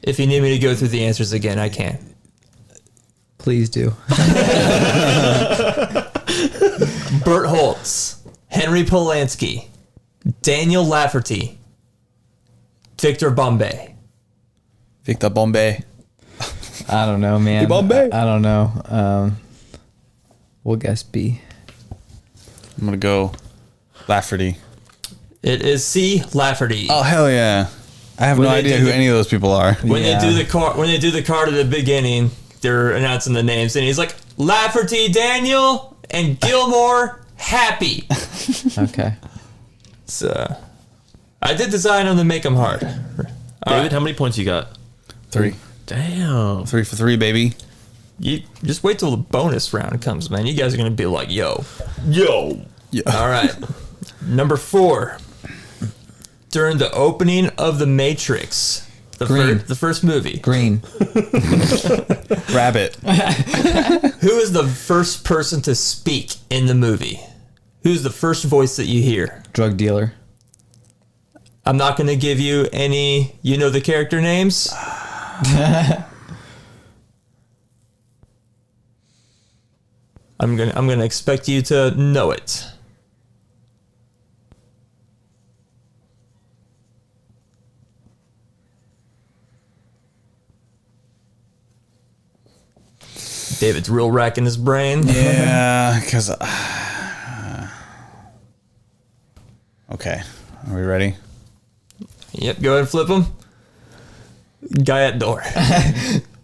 If you need me to go through the answers again, I can. Please do. Bert Holtz, Henry Polanski, Daniel Lafferty, Victor Bombay. Victor Bombay. I don't know, man. Bombay. I don't know. We'll guess B. I'm gonna go Lafferty. It is C, Lafferty. Oh hell yeah! I have When no they idea did who the- any of those people are. When Yeah. they do the card at the beginning, they're announcing the names, and he's like Lafferty, Daniel, and Gilmore, Happy. Okay. So, I did design them to make them hard. David, how many points you got? 3. Damn. 3 for 3, baby. You just wait till the bonus round comes, man. You guys are gonna be like, yo. Yo. All right. Number 4. During the opening of The Matrix, Green. the first movie, Green. Rabbit. who is the first person to speak in the movie? Who's the first voice that you hear? Drug dealer. I'm not going to give you any, the character names. I'm gonna expect you to know it. David's real racking his brain. Yeah, because. Okay, are we ready? Yep, go ahead and flip him. Guy at door.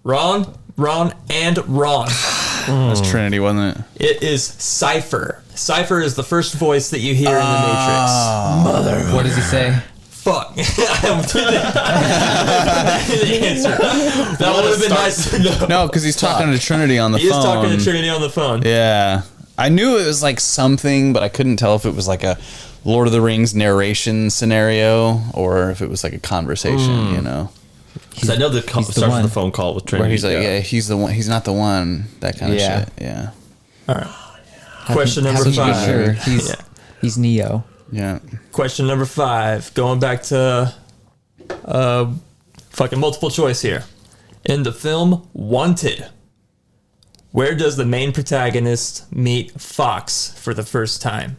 Wrong, and wrong. That's Trinity, wasn't it? It is Cypher. Cypher is the first voice that you hear in the Matrix. What does he say? Fuck. I did the answer. That would have been nice to know. No, because he's talking to Trinity on the He is phone. talking to Trinity on the phone. Yeah. I knew it was like something, but I couldn't tell if it was like a Lord of the Rings narration scenario or if it was like a conversation, Because I know the he's the starts with one. the phone call with Trinity. Where he's like, yeah, he's the one. He's not the one. That kind of Yeah. shit. Yeah. All right. Question How number can you be 5. sure? Yeah. He's Neo. Yeah. Question number 5. Going back to fucking multiple choice here. In the film Wanted, where does the main protagonist meet Fox for the first time?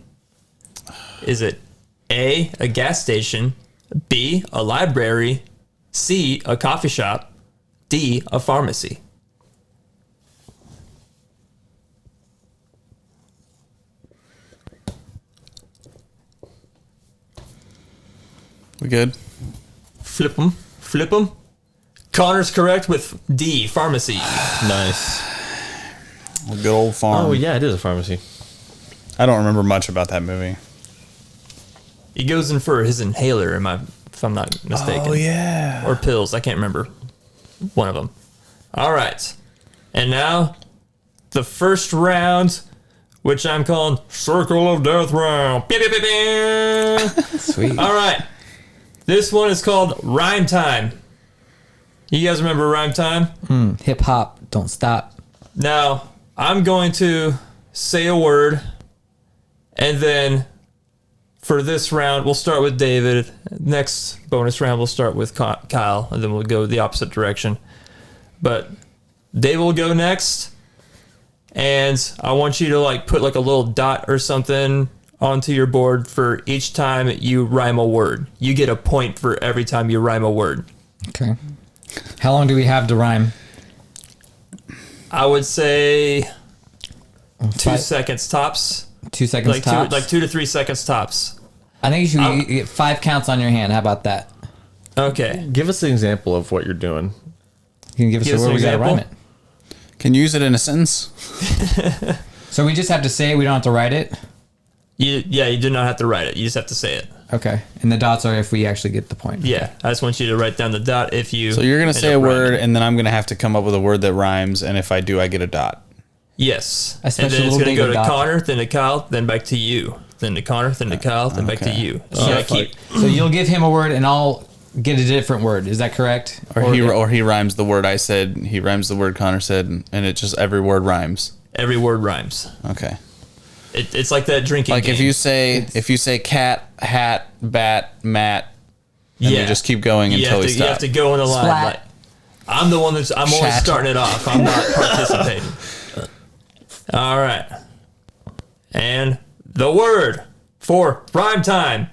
Is it A gas station, B, a library, C, a coffee shop, D, a pharmacy. We good? Flip them. Connor's correct with D, pharmacy. Nice. Good old farm. Oh yeah, it is a pharmacy. I don't remember much about that movie. He goes in for his inhaler, if I'm not mistaken. Oh yeah. Or pills, I can't remember. One of them. All right. And now, the first round, which I'm calling Circle of Death round. Pew, pew, pew, pew. Sweet. All right. This one is called Rhyme Time. You guys remember Rhyme Time? Hip hop, don't stop. Now, I'm going to say a word, and then for this round, we'll start with David. Next bonus round, we'll start with Kyle, and then we'll go the opposite direction. But David will go next, and I want you to put a little dot or something onto your board for each time you rhyme a word. You get a point for every time you rhyme a word. Okay. How long do we have to rhyme? I would say 2 5 seconds tops. 2 seconds tops. 2 to 3 seconds tops. I think you should get 5 counts on your hand. How about that? Okay. Give us an example of what you're doing. You can give us a word. We gotta rhyme it. Can you use it in a sentence? So we just have to say it. We don't have to write it. You do not have to write it. You just have to say it. Okay. And the dots are if we actually get the point. Yeah, I just want you to write down the dot if you. So you're gonna end say a up word, rhyming. and then I'm gonna have to come up with a word that rhymes, and if I do, I get a dot. Yes. I And special then it's little going to go David to dot. Connor, then to Kyle, then back to you. Then to Connor, then to Kyle, then back to Okay. you. So you gotta keep. So you'll give him a word, and I'll get a different word. Is that correct? Or he rhymes the word I said. He rhymes the word Connor said, and it just every word rhymes. Every word rhymes. Okay. It's like that drinking Like game. if you say cat, hat, bat, mat, and you just keep going until we you have stop. to go in the line. Splat. I'm the one I'm always Chat. starting it off. I'm not participating. All right. And the word for rhyme time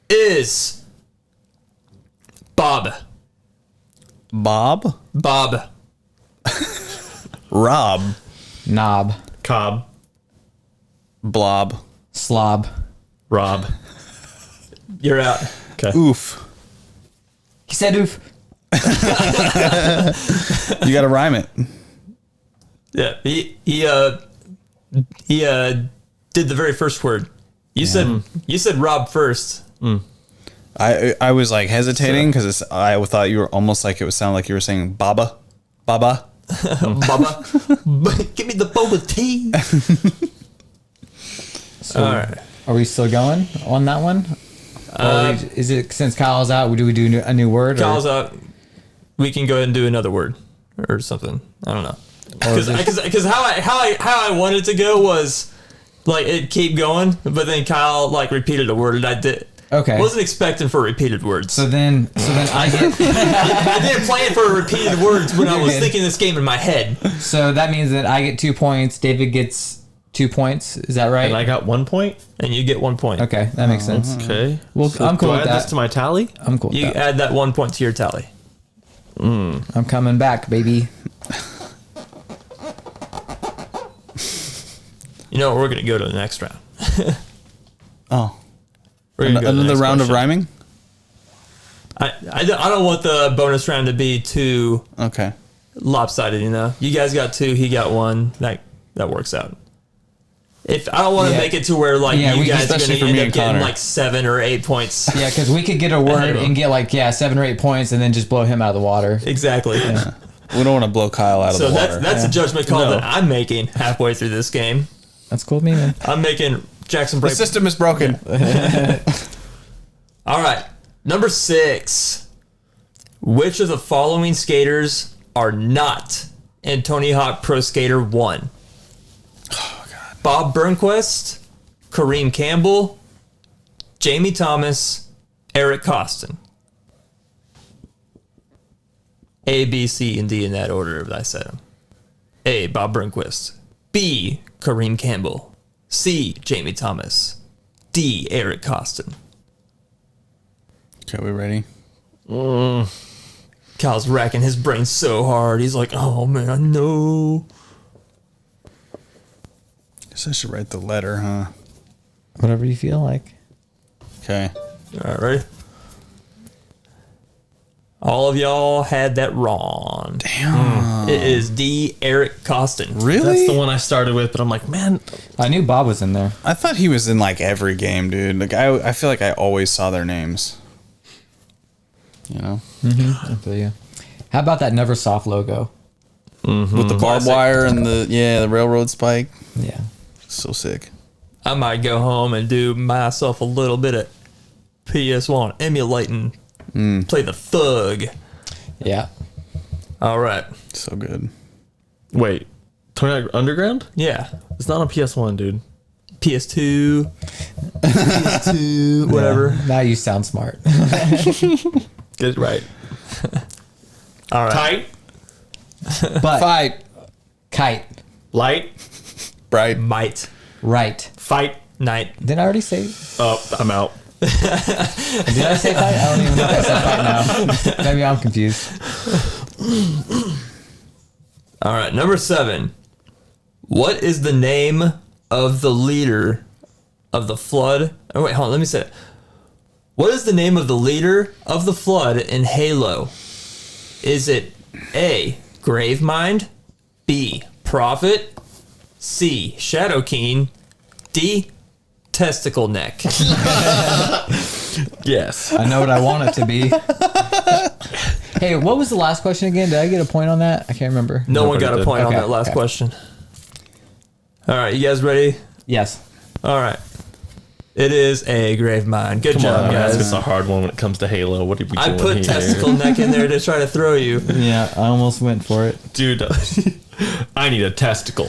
is Bob. Bob, Bob. Rob, Knob. Cobb, blob, Slob. Rob. You're out. Okay. oof. He said oof. You got to rhyme it. Yeah. He did the very first word. You said Rob first. I was like hesitating because I thought you were almost like it would sound like you were saying Baba, Baba. Baba. Give me the boba tea. So All right. are we still going on that one? Or is it since Kyle's out? Do we do a new word? Kyle's out. We can go ahead and do another word or something. I don't know. Because how I wanted to go was it keep going, but then Kyle repeated a word and I did. Okay. Wasn't expecting for repeated words. So then I get. I didn't plan for repeated words when I was thinking this game in my head. So that means that I get 2 points. David gets 2 points. Is that right? And I got 1 point. And you get 1 point. Okay, that makes sense. Okay. Well, I'm cool do I with add this that. to my tally? I'm cool with You that. add that 1 point to your tally. I'm coming back, baby. You know what? We're going to go to the next round. Oh, We're gonna go to the another next round of question. rhyming. I don't want the bonus round to be too Okay. lopsided, You guys got 2, he got 1. That works out. If I don't want to Yeah. make it to where Yeah, you we- guys are especially going for to me end up and getting Connor. 7 or 8 points. Yeah, because we could get a word and get 7 or 8 points and then just blow him out of the water. Exactly. We don't want to blow Kyle out of So the water. that's a judgment call No. that I'm making halfway through this game. That's cool with me, man. I'm making Jackson the break. system is broken. All right, number 6. Which of the following skaters are not in Tony Hawk Pro Skater 1? Oh, God. Bob Burnquist, Kareem Campbell, Jamie Thomas, Eric Costin. A, B, C, and D in that order as I said them. A, Bob Burnquist. B, Kareem Campbell. C, Jamie Thomas. D, Eric Costin. Okay, we ready? Kyle's racking his brain so hard. He's like, oh man, I know. Guess I should write the letter, huh? Whatever you feel like. Okay. All right, ready? All of y'all had that wrong. Damn. It is D. Eric Costin. Really? That's the one I started with, but I'm like, man, I knew Bob was in there. I thought he was in like every game, dude. Like I feel like I always saw their names. You know? I feel you. How about that Neversoft logo? With the barbed wire and the railroad spike. Yeah. So sick. I might go home and do myself a little bit of PS1 emulating. Play the thug. Yeah. All right. So good. wait, Tony Hawk Underground? Yeah. It's not on PS1, dude. PS2. PS2. Whatever. Yeah, now you sound smart. Get it right. All right. Tight, But Fight. kite. light, Bright. Might. Right. fight. Night. Didn't I already say? Oh, I'm out. Did I say fight? I don't even know if I said fight now. Maybe I'm confused. All right. Number 7. What is the name of the leader of the flood? Oh, wait, hold on. Let me say it. What is the name of the leader of the flood in Halo? Is it A, Gravemind, B, Prophet, C, Shadow Keen, D, Testicle Neck? Yes. I know what I want it to be. Hey, what was the last question again? Did I get a point on that? I can't remember. No one got a did. point on Okay, that last okay. question. All right, you guys ready? Yes. All right. It is a Gravemind. Good Come job, on, guys. It's a hard one when it comes to Halo. What are we I doing put here? Testicle Neck in there to try to throw you. Yeah, I almost went for it. Dude, I need a testicle.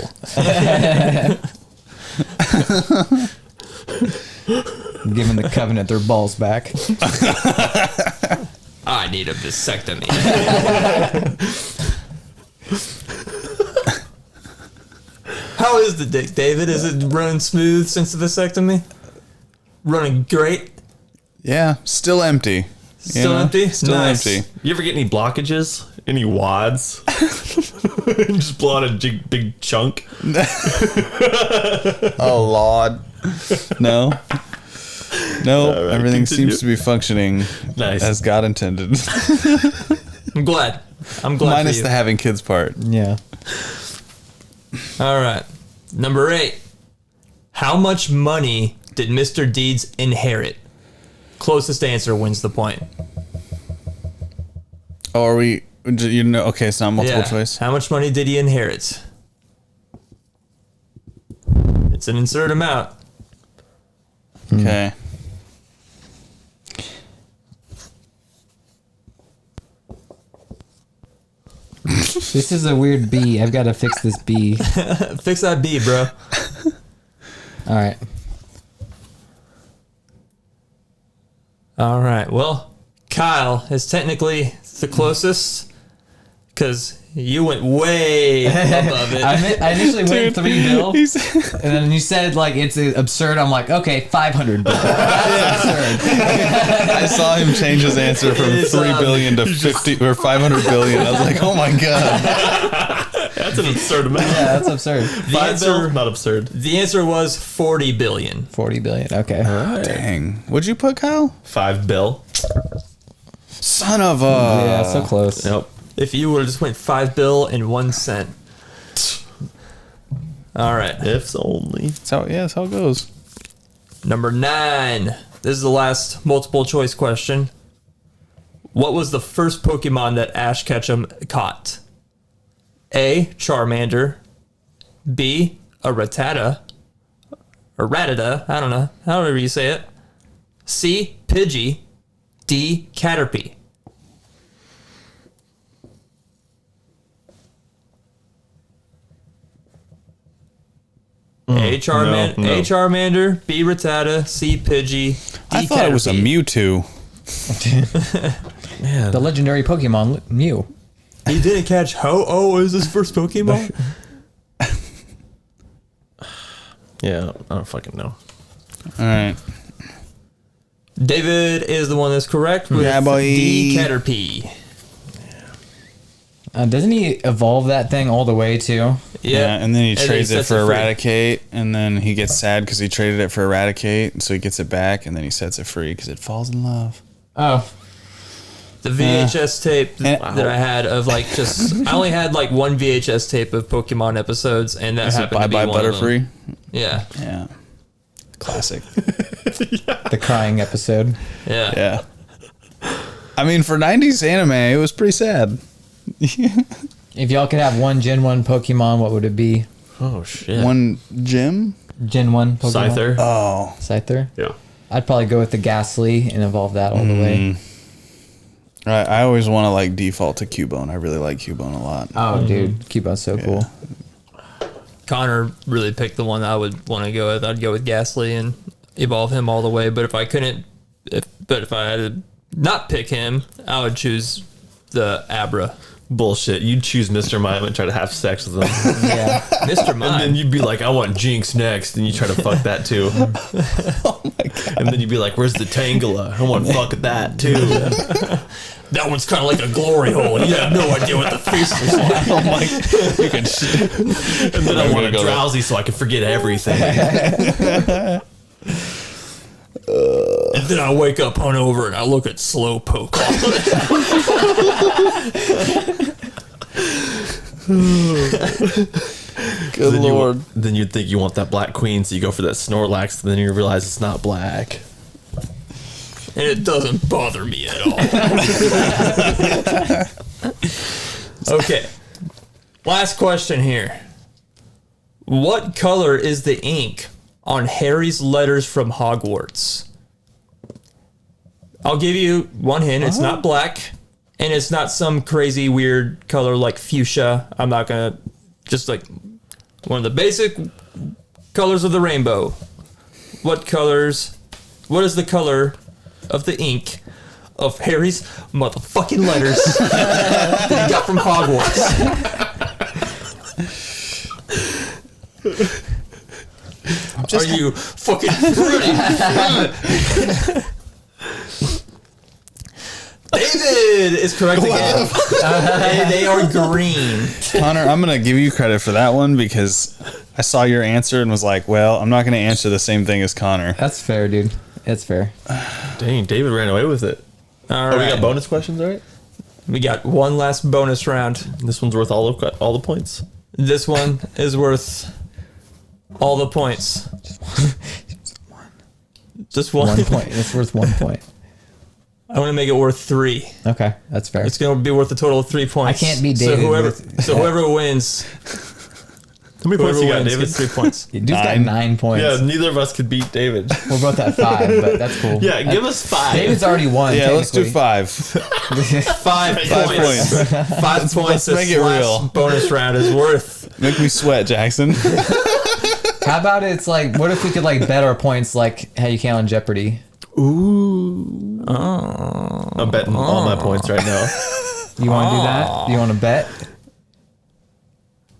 Giving the Covenant their balls back. I need a vasectomy. How is the dick, David? Is it running smooth since the vasectomy? Running great? Yeah. Still empty. Still empty? Still Nice. empty. You ever get any blockages? Any wads? Just blow out a big chunk? Oh, Lord. No. No. All right, Everything continue. seems to be functioning Nice. as God intended. I'm glad. I'm glad Minus for you. the having kids part. Yeah. All right. Number 8. How much money did Mr. Deeds inherit? Closest answer wins the point. Oh, are we? You know? Okay, it's not multiple Yeah. choice. How much money did he inherit? It's an insert amount. Okay. This is a weird B. I've got to fix this B. Fix that B, bro. All right. All right. Well, Kyle is technically the closest because you went way above it. I initially went 3 bill, and He's- then you said like it's absurd. I'm like, okay, 500 bill. That's absurd. I saw him change his answer from It's, 3 billion to 50 or 500 billion. I was like, oh my god. That's an absurd amount. Yeah, that's absurd. The 5 bill, answer, not absurd. the answer was 40 billion. 40 billion. Okay. Dang. What'd you put, Kyle? 5 bill. Son of a. Yeah, so close. Yep. If you would have just went 5 bill and 1 cent. All right. Ifs only. That's how it goes. Number 9. This is the last multiple choice question. What was the first Pokemon that Ash Ketchum caught? A. Charmander. B. A Rattata. Or Rattata. I don't know. However you say it. C. Pidgey. D. Caterpie. A. Charmander. no. A. Charmander. B. Rattata. C. Pidgey. D. I thought it was a Caterpie. Mewtwo. Man. The legendary Pokemon Mew. He didn't catch Ho-Oh as his first Pokemon? Yeah, I don't fucking know. All right. David is the one that's correct with Yeah, boy. D. Caterpie. Doesn't he evolve that thing all the way too? Yeah, and then he trades it sets for free. Eradicate, and then he gets sad because he traded it for Eradicate, so he gets it back, and then he sets it free because it falls in love. Oh, The VHS tape And- that I had of like I only had like one VHS tape of Pokemon episodes, and that Is it happened Bye to be Bye one of them. Butterfree? Yeah, Yeah. Classic. the crying episode. yeah. Yeah. I mean, for 90s anime, it was pretty sad. If y'all could have one Gen 1 Pokemon, what would it be? Oh shit. One gym? Gen 1 Pokemon? Scyther. Oh. Scyther? Yeah. I'd probably go with the Ghastly and evolve that all the way. I always want to like default to Cubone. I really like Cubone a lot. Oh, dude. Cubone's so cool. Connor really picked the one I would want to go with. I'd go with Ghastly and evolve him all the way. But if I couldn't, if I had to not pick him, I would choose the Abra. Bullshit. You'd choose Mr. Mime and try to have sex with him. Yeah. Mr. And then Mime. you'd be like, I want Jinx next. And you try to fuck that too. Oh my God. And then you'd be like, where's the Tangela? I want to fuck that too. That one's kind of like a glory hole. You have no idea what the face is like. Oh my! You can. And then I want a drowsy so I can forget everything. And then I wake up hungover and I look at Slowpoke. Good lord! Then you'd think you want that Black Queen, so you go for that Snorlax, and then you realize it's not black. And it doesn't bother me at all. Okay. Last question here. What color is the ink on Harry's letters from Hogwarts? I'll give you one hint. It's not black, and it's not some crazy weird color like fuchsia. I'm not going to... Just like one of the basic colors of the rainbow. What is the color of the ink of Harry's motherfucking letters that he got from Hogwarts? Are you fucking ready? David is correct again. They are green. Connor, I'm gonna give you credit for that one because I saw your answer and was like, well, I'm not gonna answer the same thing as Connor. That's fair, dude. It's fair. Dang, David ran away with it. All Oh, right. we got bonus questions, all right? We got one last bonus round. This one's worth all the points. This one is worth all the points. Just one. 1 point. It's worth 1 point. I want to make it worth 3. Okay, that's fair. It's going to be worth a total of 3 points. I can't beat So David whoever, with- whoever wins, How many points whoever you got, wins David? gets 3 points. Dude's got 9 points. Yeah, neither of us could beat David. We're both at 5, but that's cool. Yeah, give us 5. David's already won. Yeah, let's do technically. 5. 5 points. 5 points. let's make this it last real. bonus round is worth. Make me sweat, Jackson. How about it's like, what if we could like bet our points like how you can on Jeopardy? Ooh. Oh. I'm betting all my points right now. You want to do that? You want to bet?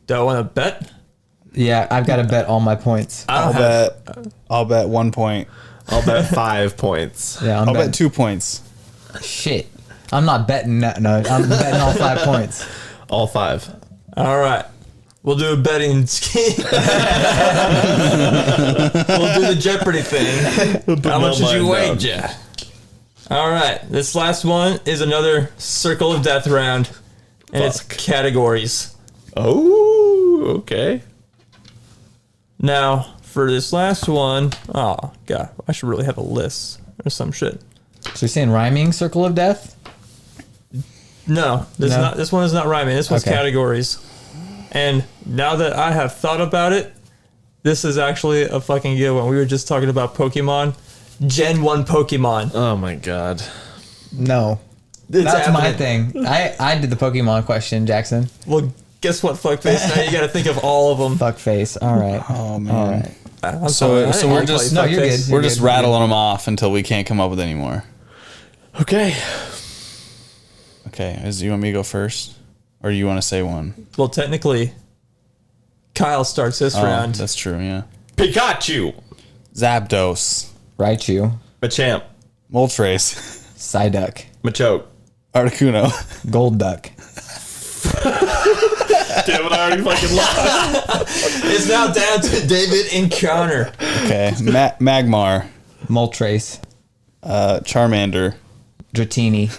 Do I want to bet? Yeah, I've got to bet all my points. I don't have. I'll bet 1 point. I'll bet 5 points. Yeah, I'll bet 2 points. Shit. I'm not betting that. No, I'm betting all 5 points. All 5. All right. We'll do a betting scheme. We'll do the Jeopardy thing. How much did you wager? All right. This last one is another Circle of Death round, and it's categories. Oh, okay. Now, for this last one, oh, God, I should really have a list or some shit. So you're saying rhyming Circle of Death? No, No? this one is not rhyming. This one's Okay. categories. And now that I have thought about it, this is actually a fucking good one. We were just talking about Pokemon. Gen 1 Pokemon. Oh my god. No. It's That's my happening. thing. I did the Pokemon question, Jackson. Well, guess what, fuckface? Now you gotta think of all of them. Fuck face. All right. Oh, man. All right. I'm So- sorry, I so didn't we're wanna call just- you No, you're fuckface. good. We're just rattling them off until we can't come up with any more. Okay. Okay, you want me to go first? Or you want to say one? Well, technically, Kyle starts this round. That's true, yeah. Pikachu. Zapdos. Raichu. Machamp. Moltres. Psyduck. Machoke. Articuno. Gold duck. Damn it, I already fucking lost. It's now down to David and Connor. Okay. Magmar. Moltres. Charmander. Dratini.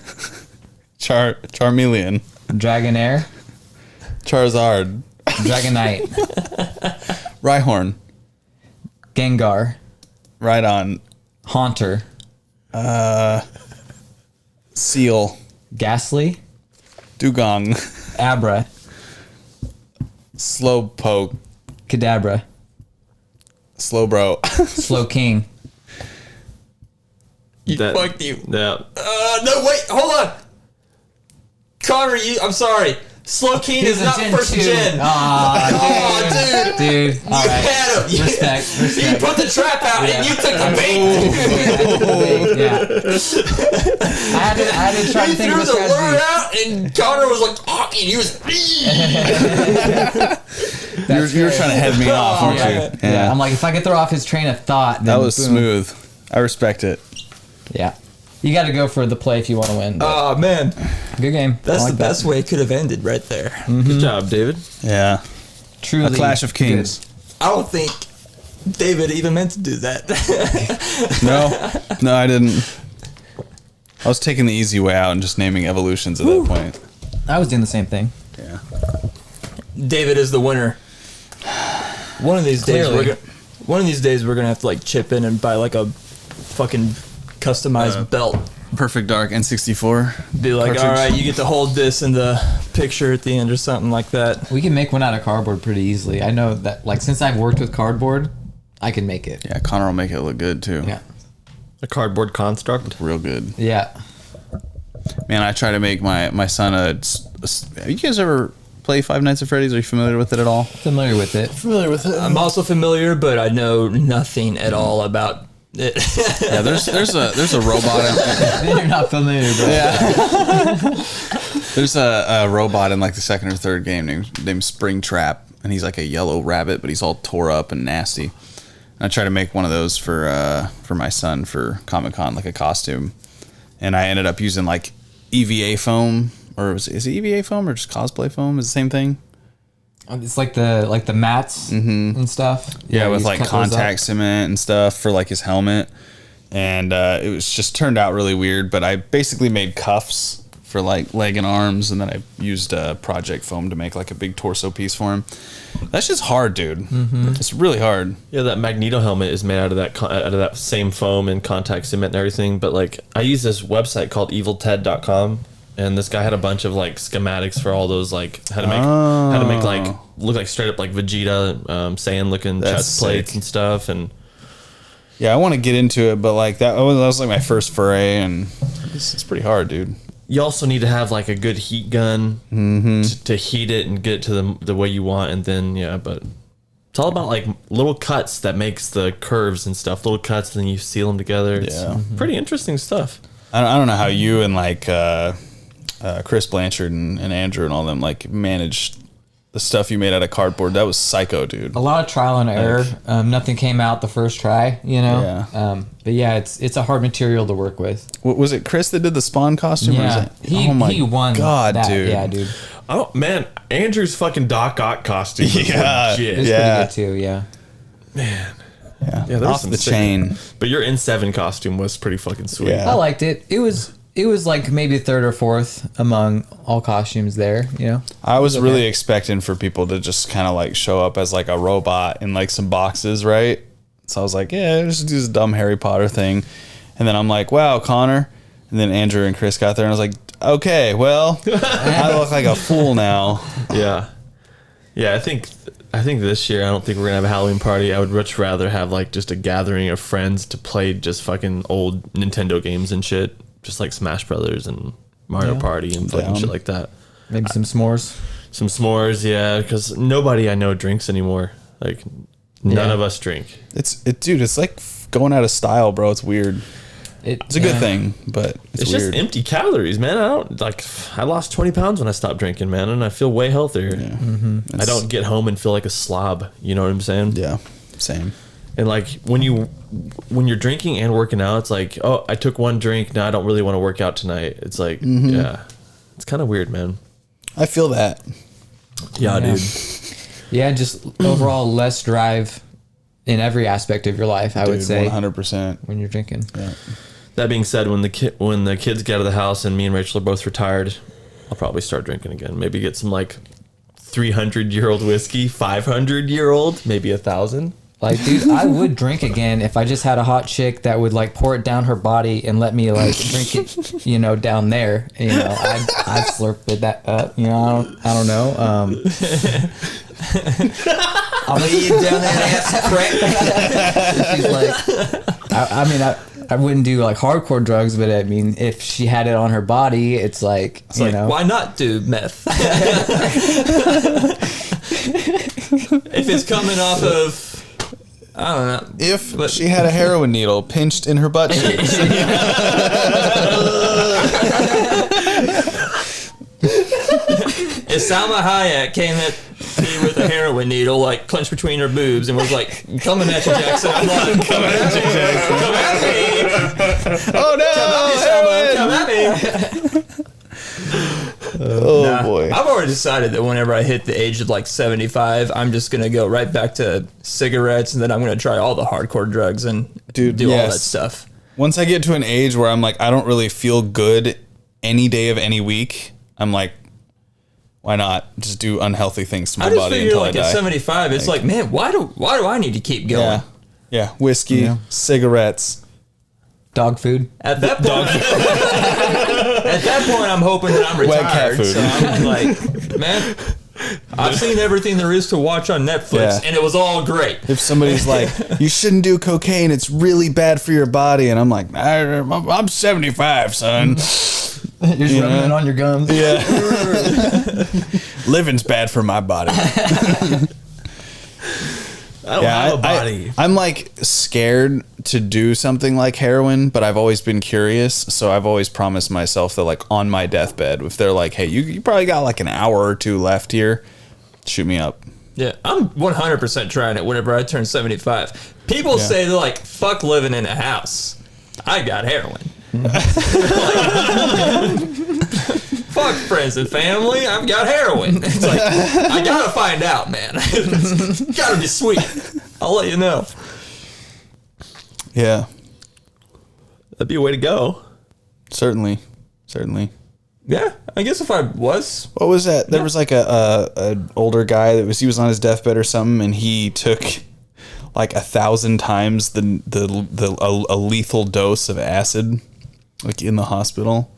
Charmeleon. Dragonair. Charizard. Dragonite. Rhyhorn. Gengar. Rhydon. Haunter. Seal. Ghastly. Dugong. Abra. Slowpoke. Kadabra. Slowbro. Slowking. Fuck you. Yeah. No, wait, hold on. Connor, I'm sorry. Slowking is not first gen. Aw, Oh, dude. dude. You had him. Respect. You put the trap out and you took the bait. Yeah. I had to try You to think threw of a the lure strategy. out and Connor was like talking. He was. You were trying to head me off, weren't you? Yeah. I'm like, if I could throw off his train of thought, then That was boom. smooth. I respect it. Yeah. You got to go for the play if you want to win. but Oh man, good game. that's I like the best way it could have ended right there. Good job, David. Yeah. Truly. A Clash of Kings. I don't think David even meant to do that. No, I didn't. I was taking the easy way out and just naming evolutions at that point. I was doing the same thing. Yeah. David is the winner. One of these days Clearly. we're gonna have to like chip in and buy like a fucking customized belt. Perfect Dark N64. Be like, cartridge. all right, you get to hold this in the picture at the end or something like that. We can make one out of cardboard pretty easily. I know that, like, since I've worked with cardboard, I can make it. Yeah, Connor will make it look good too. Yeah. A cardboard construct. Real good. Yeah. Man, I try to make my son have you guys ever play Five Nights at Freddy's? Are you familiar with it at all? Familiar with it. Familiar with it. I'm also familiar, but I know nothing at all about it. Yeah, there's a robot. You're not familiar, bro. There's a robot in like the second or third game named Springtrap, and he's like a yellow rabbit, but he's all tore up and nasty. And I try to make one of those for my son for Comic-Con, like a costume. And I ended up using like EVA foam, or is it EVA foam or just cosplay foam? Is it the same thing? It's like the mats and stuff. Yeah, you with just like cut those up. contact cement and stuff for like his helmet. And it was just turned out really weird, but I basically made cuffs for like leg and arms, and then I used project foam to make like a big torso piece for him. That's just hard, dude. It's really hard. Yeah, that Magneto helmet is made out of that same foam and contact cement and everything. But like, I use this website called evilted.com, and this guy had a bunch of like schematics for all those, like how to make like look like straight up like Vegeta, Saiyan looking That's chest plates sick. and stuff. And Yeah, I want to get into it, but like that was like my first foray, and it's pretty hard, dude. you also need to have like a good heat gun to heat it and get it to the way you want, and then but it's all about like little cuts that makes the curves and stuff. Little cuts, and then you seal them together. It's pretty interesting stuff. I don't know how you and like Chris Blanchard and Andrew and all them like managed the stuff you made out of cardboard. That was psycho, dude. A lot of trial and error. Nothing came out the first try, you know. Yeah. But yeah, it's a hard material to work with. Was it Chris that did the Spawn costume? Or Yeah, was it? Oh my he won. God, that. dude. Yeah, dude. Oh man, Andrew's fucking Doc Ock costume was Yeah. It legit. was Yeah. pretty good too. Yeah. Yeah, there was off some the sick- chain. But your N7 costume was pretty fucking sweet. Yeah. I liked it. It was like maybe third or fourth among all costumes there. You know. I was really expecting for people to just kind of like show up as like a robot in like some boxes, right? So I was like, yeah, just do this dumb Harry Potter thing. And then I'm like, wow, Connor. And then Andrew and Chris got there, and I was like, okay, well, I look like a fool now. Yeah. I think this year I don't think we're gonna have a Halloween party. I would much rather have like just a gathering of friends to play just fucking old Nintendo games and shit, just like Smash Brothers and Mario Party and fucking Down. shit like that. Maybe some s'mores. Some s'mores, yeah, because nobody I know drinks anymore. Like none Yeah. of us drink. Dude, it's like going out of style, bro. It's weird. It's a good thing, but It's weird. just empty calories, man. I lost 20 pounds when I stopped drinking, man, and I feel way healthier. I don't get home and feel like a slob. You know what I'm saying? Yeah, same. And like when you're drinking and working out, it's like, oh, I took one drink, now I don't really want to work out tonight. It's like, yeah, it's kind of weird, man. I feel that. Yeah, dude. Yeah, just overall less drive in every aspect of your life, I would say. 100%. When you're drinking. Yeah. That being said, when the kids get out of the house and me and Rachel are both retired, I'll probably start drinking again. Maybe get some like 300-year-old whiskey, 500-year-old, maybe 1,000. Like, dude, I would drink again if I just had a hot chick that would like pour it down her body and let me like drink it, down there. I'd slurp that up. I don't know. I'll lay you down that ass crack. She's like, I wouldn't do like hardcore drugs, but I mean, if she had it on her body, it's like, why not do meth? If it's coming off of, I don't know. If she had a heroin needle pinched in her butt cheeks. If Salma Hayek came at me with a heroin needle, like clenched between her boobs, and was like, "Coming at you, Jackson," I'm like, "Coming at you, Jackson. Come at me! Oh no! Come at me! Oh boy! I've already decided that whenever I hit the age of like 75, I'm just gonna go right back to cigarettes, and then I'm gonna try all the hardcore drugs and do all that stuff. Once I get to an age where I'm like, I don't really feel good any day of any week, I'm like, why not just do unhealthy things to my body until I die? At 75, it's like, man, why do I need to keep going? Yeah, whiskey, cigarettes, dog food. At that point, I'm hoping that I'm retired. Wet cat food. So I'm like, man, I've seen everything there is to watch on Netflix, and it was all great. If somebody's like, you shouldn't do cocaine, it's really bad for your body, and I'm like, I'm 75, son. You're just rubbing it on your gums. Yeah. Living's bad for my body. I don't have a body. I'm like scared to do something like heroin, but I've always been curious. So I've always promised myself that like on my deathbed, if they're like, hey, you probably got like an hour or two left here, shoot me up. Yeah, I'm 100% trying it whenever I turn 75. People say they're like, fuck living in a house. I got heroin. Fuck friends and family, I've got heroin. It's like, I gotta find out, man. It's gotta be sweet. I'll let you know. Yeah, That'd be a way to go. certainly. Yeah, I guess if I was. What was that? There was like a older guy he was on his deathbed or something, and he took like 1,000 times a lethal dose of acid, like in the hospital.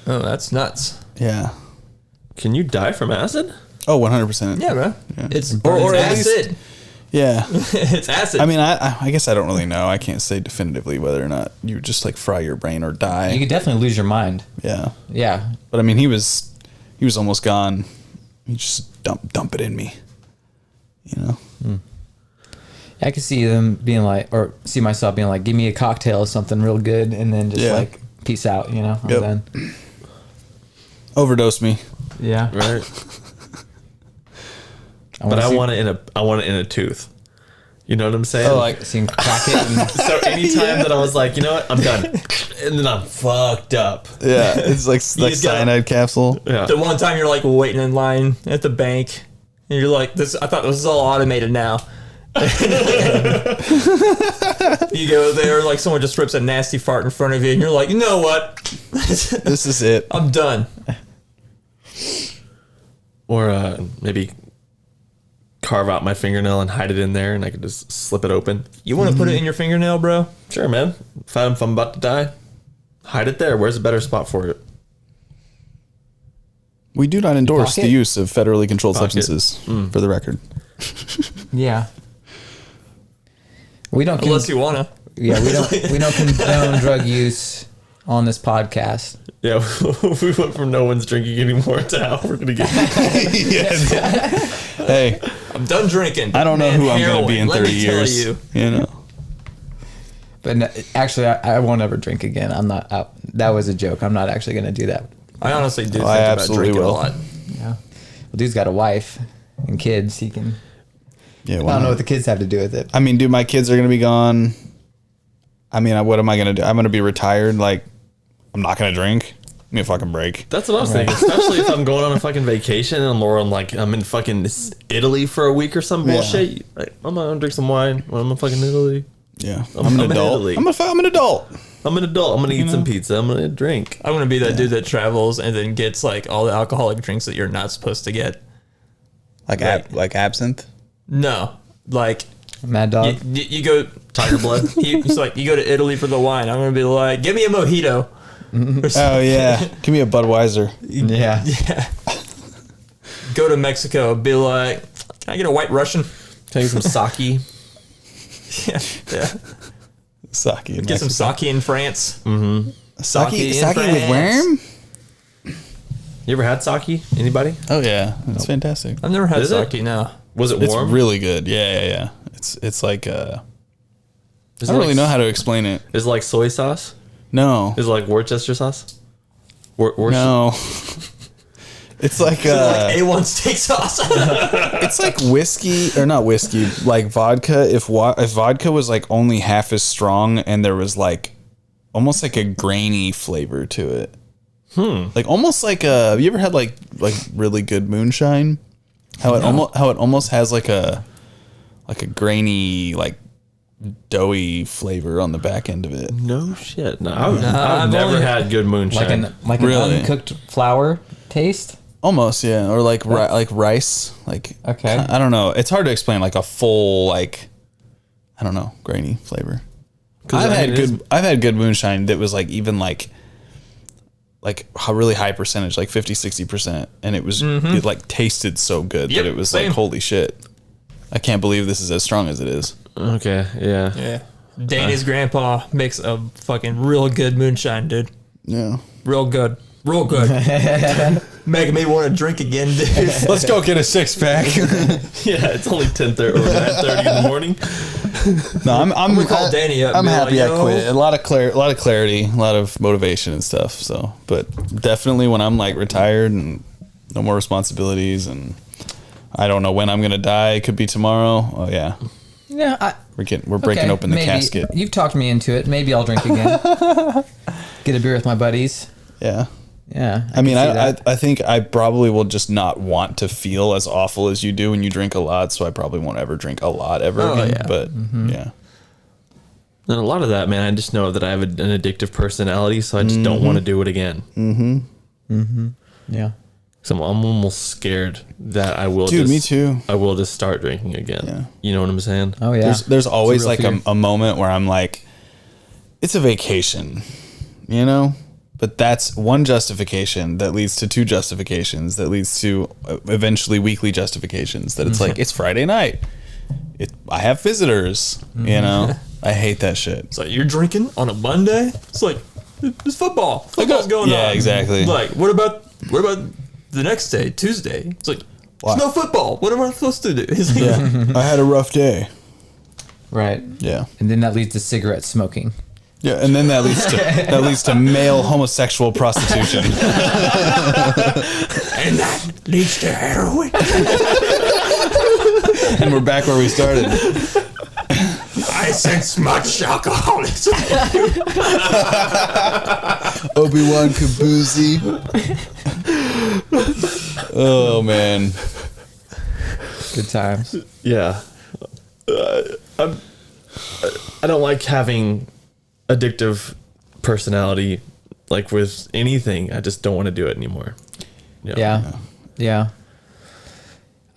Oh, that's nuts. Yeah. Can you die from acid? Oh, 100%. Yeah, man. It's Or at acid. Yeah. It's acid. I mean, I guess I don't really know. I can't say definitively whether or not you just like fry your brain or die. You could definitely lose your mind. Yeah. Yeah. But I mean, he was almost gone. He just dump it in me. I could see them being like, or see myself being like, give me a cocktail or something real good, and then just like, peace out, I'm done. Overdose me. Yeah. Right. I want it in a tooth. You know what I'm saying? Oh, like seeing crack it. And so anytime that I was like, you know what, I'm done, and then I'm fucked up. yeah, it's like cyanide capsule. Yeah. The one time you're like waiting in line at the bank, and you're like, "This. I thought this was all automated now." You go there, like someone just rips a nasty fart in front of you, and you're like, "You know what? This is it. I'm done." Or maybe carve out my fingernail and hide it in there, and I could just slip it open. You want to put it in your fingernail, bro? Sure, man. If I'm about to die, hide it there. Where's a better spot for it? We do not endorse Pocket? the use of federally controlled Pocket. substances, for the record. yeah. We don't. Unless you wanna. Yeah, we don't condone drug use on this podcast. Yeah, we went from no one's drinking anymore to how we're gonna get. Hey, I'm done drinking. I don't know Man, who I'm going to be in heroin, 30 let me tell years. you. But no, actually, I won't ever drink again. I'm not. That was a joke. I'm not actually going to do that. I honestly do think I about absolutely drinking will. a lot. Yeah. Well, dude's got a wife and kids. He can. Yeah, I don't know what the kids have to do with it. I mean, dude, my kids are gonna be gone. I mean, what am I gonna do? I'm gonna be retired. Like, I'm not gonna drink. Give me a fucking break. That's what I was thinking. Especially if I'm going on a fucking vacation and I'm in fucking Italy for a week or some bullshit. Like, I'm gonna drink some wine when I'm in fucking Italy. Yeah, I'm an in adult. Italy. I'm an adult. I'm an adult. I'm gonna eat some pizza. I'm gonna drink. I'm gonna be that dude that travels and then gets like all the alcoholic drinks that you're not supposed to get. Like like absinthe. No, like Mad Dog. you go Tiger blood. It's like you go to Italy for the wine. I'm gonna be like, give me a mojito. Oh yeah, give me a Budweiser. Yeah. Yeah. Go to Mexico. Be like, can I get a White Russian? Can I get some sake? Yeah. Sake. In Get some Mexico. sake in France. Sake in with France. worm. You ever had sake? Anybody? Oh yeah, it's fantastic. I've never had Is it? sake. No. Was it It's warm? really good. Yeah. It's like I Is don't it really like, know how to explain it. Is it like soy sauce? No, Is it like Worcester sauce? no. It's like Like A1 steak sauce. it's like whiskey or not whiskey, like vodka. If vodka was like only half as strong and there was like almost like a grainy flavor to it. Like almost like have you ever had like really good moonshine? How it almost has like a grainy like doughy flavor on the back end of it. No shit. No, I've I've never only- had good moonshine. Like Really? an uncooked flour taste. Almost, yeah, or like like rice, like Okay. I don't know. It's hard to explain like a full like I don't know grainy flavor. I've had good moonshine that was like even like a really high percentage, like 50-60%, and it was it like tasted so good Yep, that it was same. like holy shit. I can't believe this is as strong as it is. Okay, yeah. Yeah. Danny's grandpa makes a fucking real good moonshine, dude. Yeah. Real good. Real good. Making me want to drink again, dude. Let's go get a 6-pack. Yeah, it's only 10:30 or 9:30 in the morning. No, I'm gonna call Danny up and I'm be happy like, I "Yo." quit. A lot of clarity, a lot of motivation and stuff. So, but definitely when I'm like retired and no more responsibilities and I don't know when I'm gonna die. It could be tomorrow. Oh yeah, Yeah. we're breaking open the maybe. casket. You've talked me into it. Maybe I'll drink again. Get a beer with my buddies. Yeah. Yeah. I mean, can see that. I think I probably will just not want to feel as awful as you do when you drink a lot. So I probably won't ever drink a lot ever again. yeah. But yeah. And a lot of that, man, I just know that I have an addictive personality, so I just don't want to do it again. Yeah. So I'm almost scared that I will. Dude, just, me too. I will just start drinking again. Yeah. You know what I'm saying? Oh yeah. There's always real like fear. a moment where I'm like, it's a vacation, you know? But that's one justification that leads to two justifications that leads to eventually weekly justifications that it's like, it's Friday night. I have visitors, you know? I hate that shit. It's like, you're drinking on a Monday? It's like, it's football. Football's going on. Yeah, exactly. Like, what about the next day, Tuesday? It's like, Why? there's no football. What am I supposed to do? It's like, Yeah. I had a rough day. Right. Yeah. And then that leads to cigarette smoking. Yeah, and then that leads to male homosexual prostitution. and that leads to heroin. And we're back where we started. I sense much alcoholism. Obi-Wan Kabuzi. Oh man. Good times. Yeah. I don't like having addictive personality like with anything. I just don't want to do it anymore. You know? Yeah. Yeah.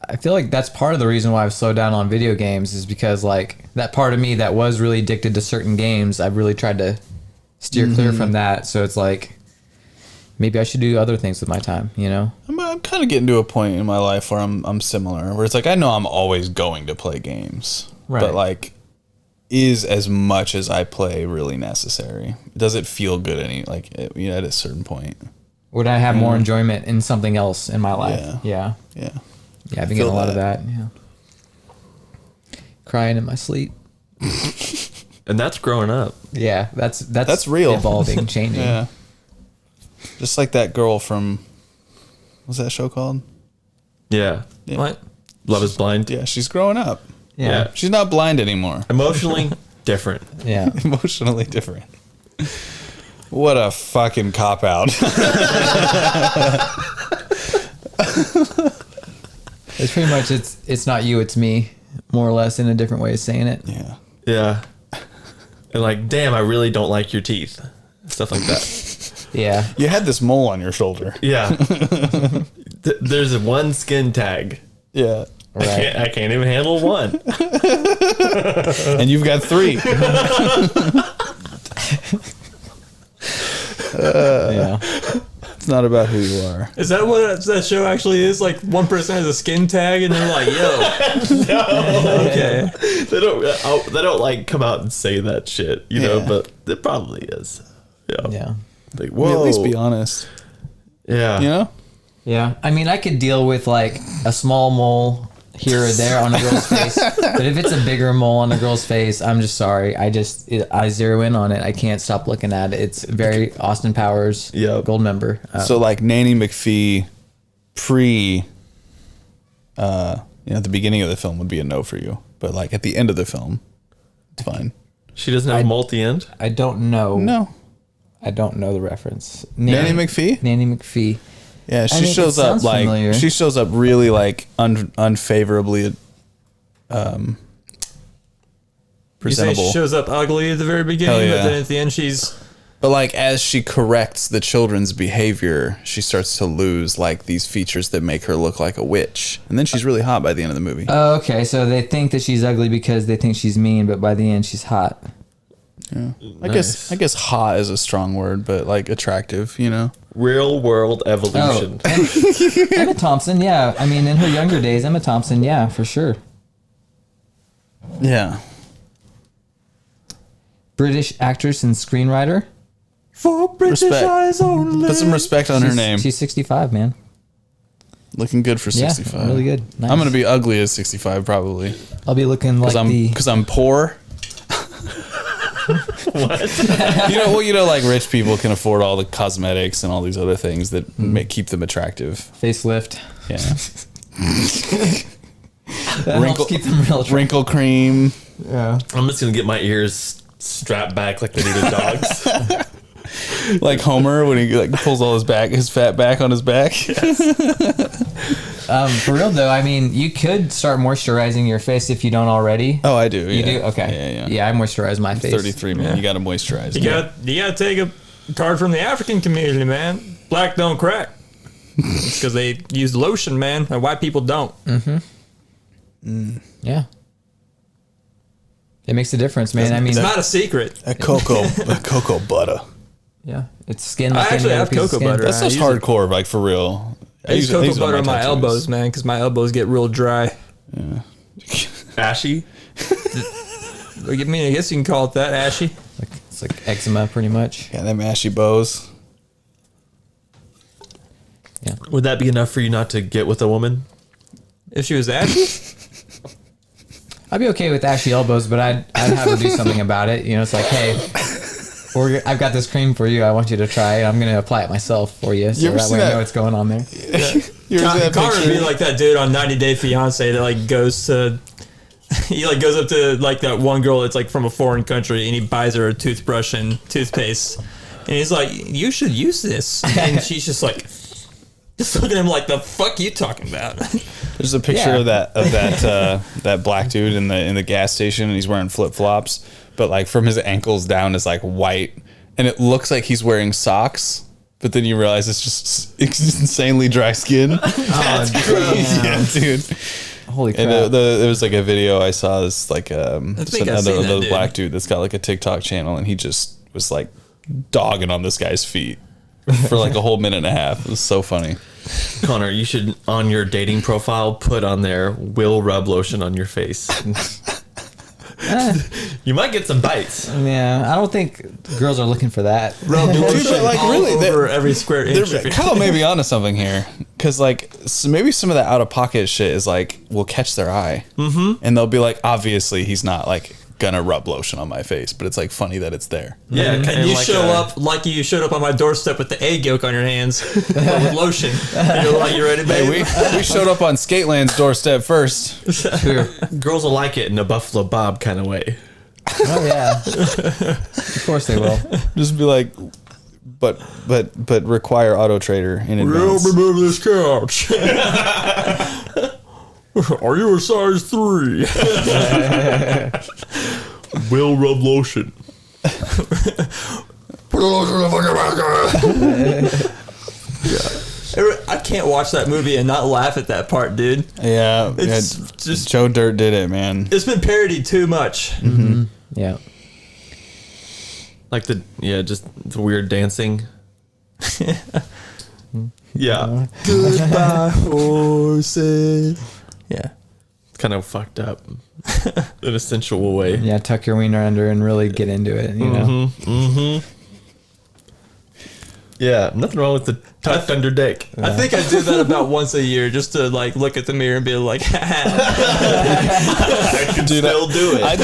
I feel like that's part of the reason why I've slowed down on video games is because like that part of me that was really addicted to certain games, I've really tried to steer clear from that. So it's like maybe I should do other things with my time, you know? I'm kind of getting to a point in my life where I'm similar, where it's like I know I'm always going to play games, Right. but like, is as much as I play really necessary? Does it feel good at a certain point? Would I have more enjoyment in something else in my life? Yeah. Yeah. Yeah. Yeah, I've been feel getting a lot of that. that. Yeah. Crying in my sleep. And that's growing up. Yeah, that's real. Evolving, changing. Yeah. Just like that girl from, what's that show called? Yeah. Yeah. What? Love is Blind. Yeah, she's growing up. Yeah. She's not blind anymore. Emotionally different. Yeah. Emotionally different. What a fucking cop out. It's pretty much it's not you, it's me, more or less, in a different way of saying it. Yeah. Yeah. And like, damn, I really don't like your teeth. Stuff like that. Yeah. You had this mole on your shoulder. Yeah. There's one skin tag. Yeah. Right. I can't even handle one. And you've got 3. Yeah. It's not about who you are. Is that what that show actually is? Like one person has a skin tag and they're like, "Yo, No. okay." They don't like come out and say that shit, you know, Yeah. but it probably is. Yeah. Yeah. Like, I mean, whoa. at least be honest. Yeah. You know? Yeah. I mean, I could deal with like a small mole here or there on a girl's face, but if it's a bigger mole on a girl's face, I'm just sorry. I zero in on it. I can't stop looking at it. It's very Austin Powers. Yep. Gold member. So like Nanny McPhee at the beginning of the film would be a no for you. But like at the end of the film, it's fine. She doesn't have multi-end? I don't know. No. I don't know the reference. Nanny McPhee? Nanny McPhee. Yeah, she I mean, it shows up sounds like familiar. she shows up really like unfavorably You say presentable. she shows up ugly at the very Hell beginning, yeah. but then at the end she's But like as she corrects the children's behavior, she starts to lose like these features that make her look like a witch. And then she's really hot by the end of the movie. Oh, okay. So they think that she's ugly because they think she's mean, but by the end she's hot. I guess hot is a strong word, but like attractive, you know. Real world evolution. Emma Thompson, yeah. I mean, in her younger days, Emma Thompson, yeah, for sure. Yeah. British actress and screenwriter. for British Respect. eyes only. Put some respect on her name. She's 65, man. Looking good for 65. Yeah, really good. Nice. I'm gonna be ugly as 65 probably I'll be looking like because I'm poor. What? You know, like rich people can afford all the cosmetics and all these other things that keep them attractive. facelift. Yeah. That helps keep them real attractive. Wrinkle cream. Yeah. I'm just going to get my ears strapped back like they do to dogs. Like Homer when he like pulls all his fat back on his back. For real though, I mean, you could start moisturizing your face if you don't already. Oh, I do. You yeah. do? Okay. Yeah. Yeah, I moisturize my face. 33, man. You got to moisturize. You gotta take a card from the African community, man. Black don't crack. It's because they use lotion, man, and white people don't. Yeah. It makes a difference, man. I mean, It's not a secret. A cocoa butter. yeah, it's skin. I Like any actually other have piece of cocoa skin. butter. That's I just use it. hardcore, like for real. I use it cocoa on butter on my tattoos. elbows, man, because my elbows get real dry. Ashy? I mean, I guess you can call it that, ashy. It's like eczema, pretty much. Yeah, them ashy bows. Would that be enough for you not to get with a woman? If she was ashy, I'd be okay with ashy elbows, but I'd have her do something about it. You know, it's like, hey, I've got this cream for you. I want you to try it. I'm going to apply it myself for you, so ever that seen way I that? know what's going on there. You ever see that Connor would be picture? like that dude on 90 Day Fiance that like goes to, he like goes up to like that one girl that's like from a foreign country and he buys her a toothbrush and toothpaste, and he's like, "You should use this," and she's just like, just looking at him like, "The fuck you talking about?" There's a picture Yeah. of that black dude in the gas station, and he's wearing flip flops, but like from his ankles down is like white, and it looks like he's wearing socks. But then you realize it's insanely dry skin. That's gross. Yeah, dude. Holy crap. And there was like a video I saw. This like just think I've seen that another dude. black dude that's got like a TikTok channel, and he just was like dogging on this guy's feet for like a whole minute and a half. It was so funny. Connor, you should, on your dating profile, put on there, will rub lotion on your face. You might get some bites. Yeah, I don't think girls are looking for that. Rub lotion like, all really, over every square inch of your Kyle may be onto something here, because like maybe some of that out of pocket shit is like will catch their eye, and they'll be like, obviously he's not like gonna rub lotion on my face, but it's like funny that it's there. Yeah, And you show up like you showed up on my doorstep with the egg yolk on your hands, but with lotion. And you're like, you ready, Hey, babe? we showed up on Skateland's doorstep first. Girls will like it in a Buffalo Bob kind of way. Oh yeah, of course they will. Just be like, but require Auto Trader in advance. Help me move this couch. Are you a size 3? Will rub lotion. Put a lotion in the fucking bag. I can't watch that movie and not laugh at that part, dude. Yeah, It's yeah, just- Joe Dirt did it, man. It's been parodied too much. Yeah. Like just the weird dancing. Yeah. Goodbye, horses. Yeah. Kind of fucked up in a sensual way. Yeah, tuck your wiener under and really get into it, you know. Yeah, nothing wrong with the tucked under dick. I think I do that about once a year just to like look at the mirror and be like, I could still do it. I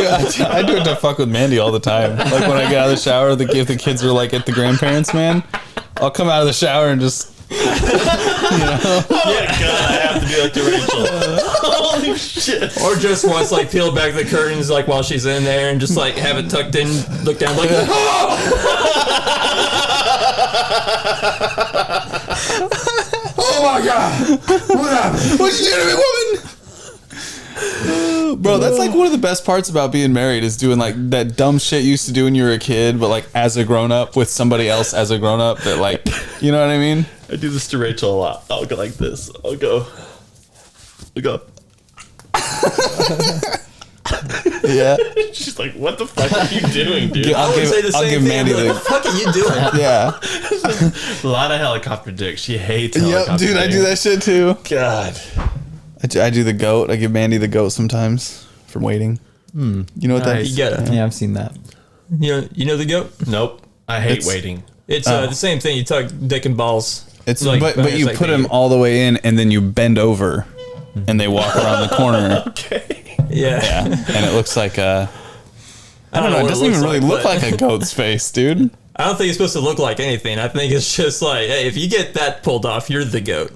do it to fuck with Mandy all the time. Like when I get out of the shower, if the kids are like at the grandparents, man, I'll come out of the shower and just. Yeah, God, I have to be like the Rachel. Holy shit. or just once like peel back the curtains like while she's in there and just like have it tucked in, look down like, oh my God, what happened? What'd you do to me, woman? Bro, that's like one of the best parts about being married is doing like that dumb shit you used to do when you were a kid, but like as a grown up with somebody else as a grown up that like, you know what I mean? I do this to Rachel a lot. I'll go like this. I'll go. Yeah. She's like, what the fuck are you doing, dude? I'll I would give- say the I'll same give thing. Mandy I'd be like, the- what the fuck are you doing? Yeah. A lot of helicopter dick. She hates Yep, helicopter dude, I dick. do that shit too. God. I do the goat. I give Mandy the goat sometimes from waiting. You know what that Nice. is? You gotta, Yeah, I've seen that. you know the goat? Nope. I hate It's- waiting. It's the same thing. You tuck dick and balls. It's Like, but you like put me. them all the way in and then you bend over and they walk around the corner. Okay. Yeah. And it looks like a I don't know, what it doesn't even really look like a goat's face, dude. I don't think it's supposed to look like anything. I think it's just like, hey, if you get that pulled off, you're the goat.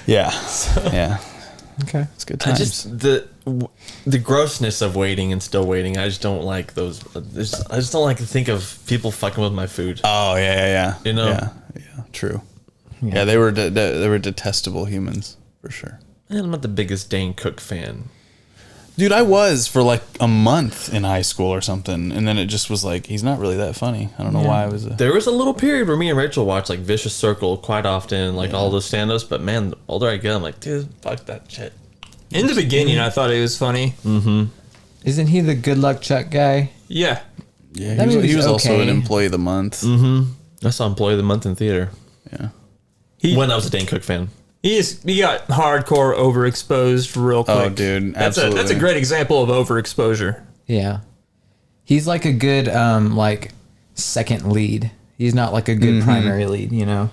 Yeah. Yeah. Okay. It's good I times. just the grossness of waiting and still waiting. I just don't like those. I just don't like to think of people fucking with my food. Oh, yeah. You know? Yeah. True. Yeah, they were they were detestable humans for sure. Man, I'm not the biggest Dane Cook fan. Dude, I was for like a month in high school or something, and then it just was like he's not really that funny. I don't know why I was. There was a little period where me and Rachel watched like Vicious Circle quite often, like all those stand-ups. But man, the older I get, I'm like, dude, fuck that shit. In the beginning, I thought it was funny. Isn't he the good luck Chuck guy? Yeah. Yeah, That he movie's was also okay. an employee of the month. I saw Employee of the Month in theater Yeah. when I was a Dane Cook fan. He got hardcore overexposed real quick. Oh, dude, That's a absolutely. great example of overexposure. Yeah. He's like a good like second lead. He's not like a good primary lead, you know.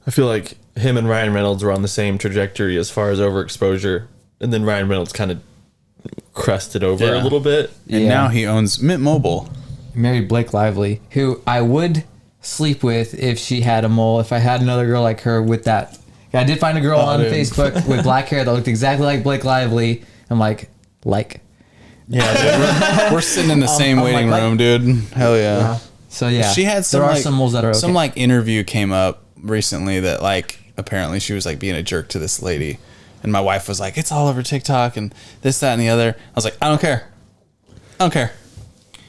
I feel like him and Ryan Reynolds were on the same trajectory as far as overexposure, and then Ryan Reynolds kind of crusted over Yeah. a little bit. And Yeah. now he owns Mint Mobile. Married Blake Lively, who I would sleep with if she had a mole. If I had another girl like her with that. I did find a girl on dude. Facebook with black hair that looked exactly like Blake Lively. I'm like. Yeah, dude, we're sitting in the same I'm waiting like, room, dude. Hell yeah. So yeah, She had some there are like, some moles that are okay. some like interview came up recently that like apparently she was like being a jerk to this lady, and my wife was like, it's all over TikTok and this, that, and the other. I was like, I don't care.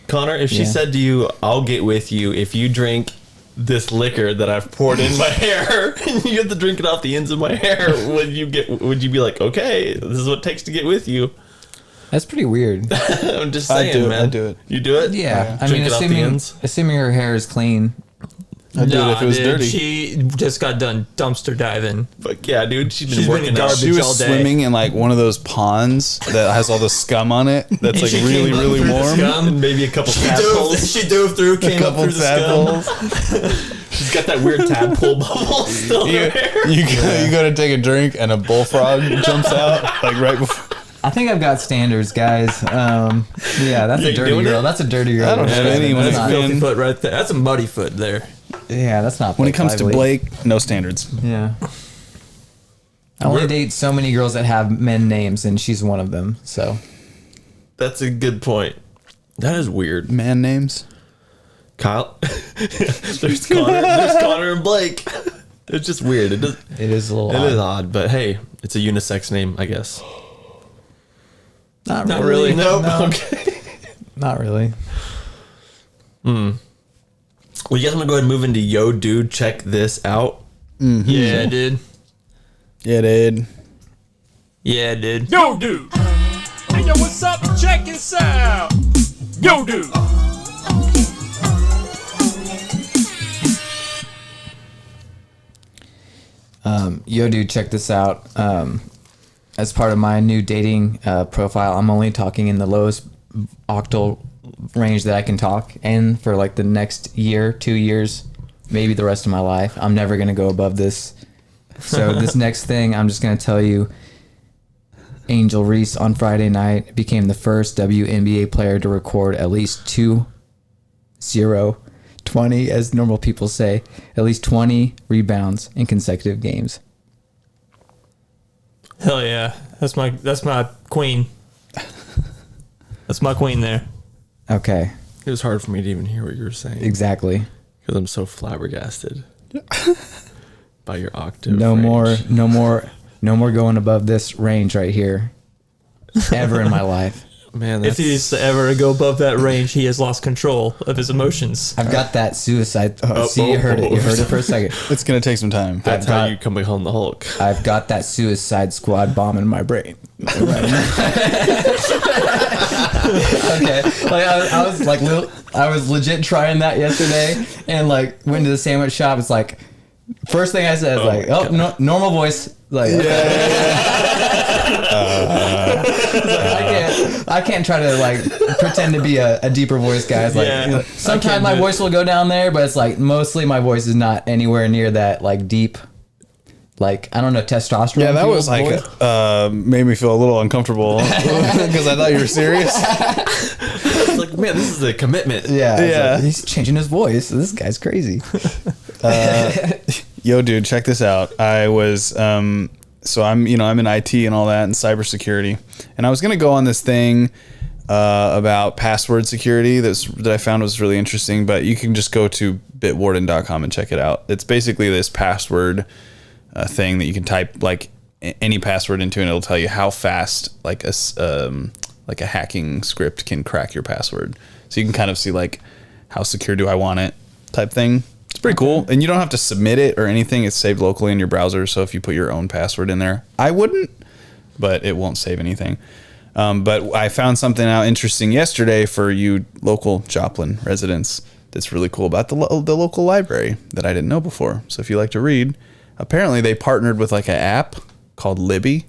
Connor, if she Yeah. said to you, "I'll get with you if you drink this liquor that I've poured in my hair, and you have to drink it off the ends of my hair," would you be like, "Okay, this is what it takes to get with you"? That's pretty weird. I'm just I saying, do it, man. I do it. You do it? Yeah, I Drink mean, it off the ends? assuming her hair is clean. I'd do it if it was dude, dirty. She just got done dumpster diving. Fuck yeah, dude. She's been She's been working out. garbage. She all was day. swimming in like one of those ponds that has all the scum on it. That's And like she really, came up really through the warm. scum. And maybe a couple tadpoles. She dove through, came up through the scum. She's got that weird tadpole bubble still in her hair. You go to take a drink and a bullfrog jumps out like right before. I think I've got standards, guys. Yeah, that's a dirty doing girl. it? That's a dirty girl. I don't have any when That's it's a filthy been. foot right there. That's a muddy foot there. Yeah, that's not. When it comes to lively. Blake, no standards. Yeah. I only date so many girls that have men names, and she's one of them. So That's a good point. That is weird. Man names. Kyle. There's Connor and Blake. It's just weird. It is a little. It odd. is odd, but hey, it's a unisex name, I guess. Not Not really. really. Nope. No. Okay. Not really. Well, you guys want to go ahead and move into Yo Dude, check this out. Yeah, dude. Yeah, dude. Yeah, dude. Yo, dude. Hey, yo, what's up? Check this out. Yo, dude. Yo, dude, check this out. As part of my new dating profile, I'm only talking in the lowest octal range that I can talk in for like the next year, 2 years, maybe the rest of my life. I'm never going to go above this. So this next thing, I'm just going to tell you, Angel Reese on Friday night became the first WNBA player to record at least 20, as normal people say, at least 20 rebounds in consecutive games. Hell yeah. That's my queen. That's my queen there. Okay, It was hard for me to even hear what you were saying exactly. because I'm so flabbergasted by your octave. No range. more going above this range right here ever in my life. Man, If that's, he is to ever go above that range, he has lost control of his emotions. I've got that suicide. You heard it. You heard it for a second. It's gonna take some time. that's I've how got- you come behind the Hulk. I've got that Suicide Squad bomb in my brain. Okay, like I was legit trying that yesterday, and like went to the sandwich shop. It's like first thing I said is like, oh, no, normal voice. Like, I can't try to like pretend to be a deeper voice, guys. Like, Yeah, you know, I sometimes can't my do it. voice will go down there, but it's like mostly my voice is not anywhere near that like deep. Like, I don't know, testosterone. Yeah, that fueled was like voice. made me feel a little uncomfortable because I thought you were serious. It's like, man, this is a commitment. Yeah, it's Yeah. like, he's changing his voice. This guy's crazy. Yo, dude, check this out. I was so I'm in IT and all that and cybersecurity, and I was gonna go on this thing about password security that I found was really interesting. But you can just go to bitwarden.com and check it out. It's basically this password thing that you can type like any password into, and it'll tell you how fast like a hacking script can crack your password. So you can kind of see like how secure do I want it type thing. It's pretty cool, and you don't have to submit it or anything. It's saved locally in your browser, so if you put your own password in there, I wouldn't, but it won't save anything. But I found something out interesting yesterday for you local Joplin residents that's really cool about the local library that I didn't know before. So if you like to read, apparently they partnered with like an app called Libby,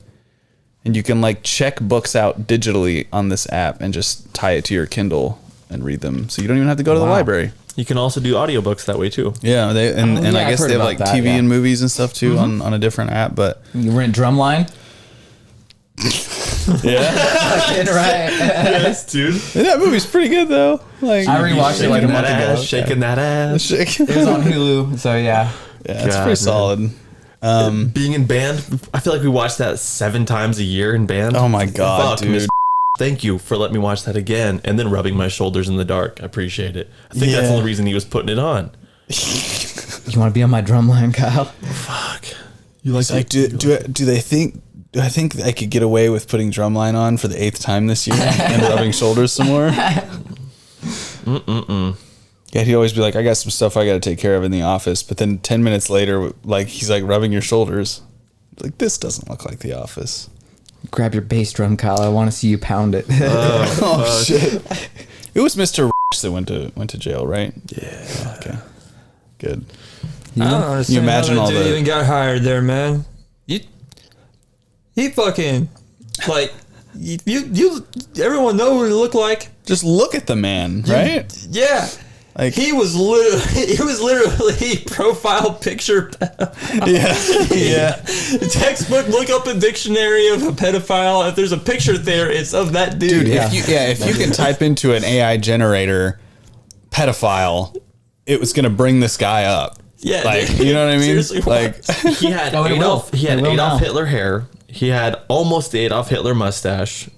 and you can like check books out digitally on this app and just tie it to your Kindle and read them. So you don't even have to go to the Wow. library. You can also do audiobooks that way too. Yeah, and yeah, I I've guess heard they have about like that, TV yeah. and movies and stuff too on a different app. But You rent Drumline? yeah, Right. Yes, dude. that movie's pretty good though. Like, I rewatched it like a month ago. Shaking that ass. Shake. It was on Hulu, so yeah. Yeah, it's God, pretty solid. Being in band, I feel like we watch that 7 times a year in band. Oh my God, Fuck, dude. Miss Thank you for letting me watch that again and then rubbing my shoulders in the dark. I appreciate it. I think that's the Yeah. only reason he was putting it on. You want to be on my Drumline, Kyle? Fuck. You like It's like, do they think? Do I think I could get away with putting Drumline on for the 8th time this year and rubbing shoulders some more? Yeah, he'd always be like, I got some stuff I got to take care of in the office. But then 10 minutes later, like he's like rubbing your shoulders. Like, this doesn't look like the office. Grab your bass drum, Kyle. I want to see you pound it. Oh shit! It was Mr. that went to jail, right? Yeah. Okay. Good. I don't understand. You imagine how all that dude the- even got hired there, man. He fucking like you. Everyone know what he looked like. Just look at the man, right? Yeah, Like He was literally profile picture. yeah. Textbook, look up a dictionary of a pedophile. If there's a picture there, it's of that dude. Dude, if you can type into an AI generator pedophile, it was gonna bring this guy up. Yeah, like dude. You know what I mean? Seriously, Like He had Oh, it will. Adolf. He had It will Adolf now. Hitler hair. He had almost the Adolf Hitler mustache.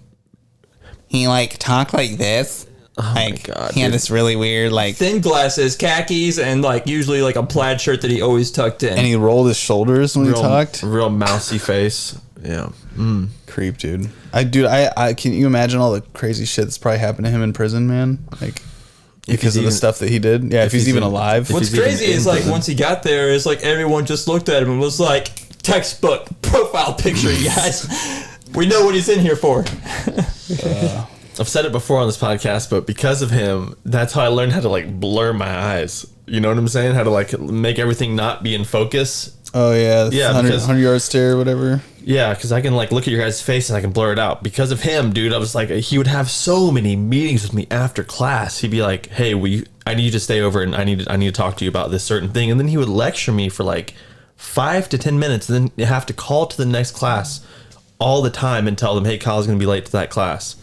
he like talked like this. Oh my god! He had dude. this really weird like, thin glasses, khakis, and like usually like a plaid shirt that he always tucked in. and he rolled his shoulders when he talked. real mousy face. Yeah. Mm. Creep, dude. I can you imagine all the crazy shit that's probably happened to him in prison, man? Like because he's of the even- stuff that he did. Yeah, if he's even alive. if What's he's even crazy in is like prison. once he got there, is like everyone just looked at him and was like, textbook profile picture, you guys. We know what he's in here for. I've said it before on this podcast, but because of him, that's how I learned how to like blur my eyes. You know what I'm saying? How to like make everything not be in focus. Oh yeah, Yeah, 100 yard stare or whatever. Yeah, because I can like look at your guys' face and I can blur it out. Because of him, dude, I was like, he would have so many meetings with me after class. He'd be like, "Hey, I need you to stay over and I need to talk to you about this certain thing." And then he would lecture me for like 5 to 10 minutes. And then you have to call to the next class all the time and tell them, "Hey, Kyle's gonna be late to that class."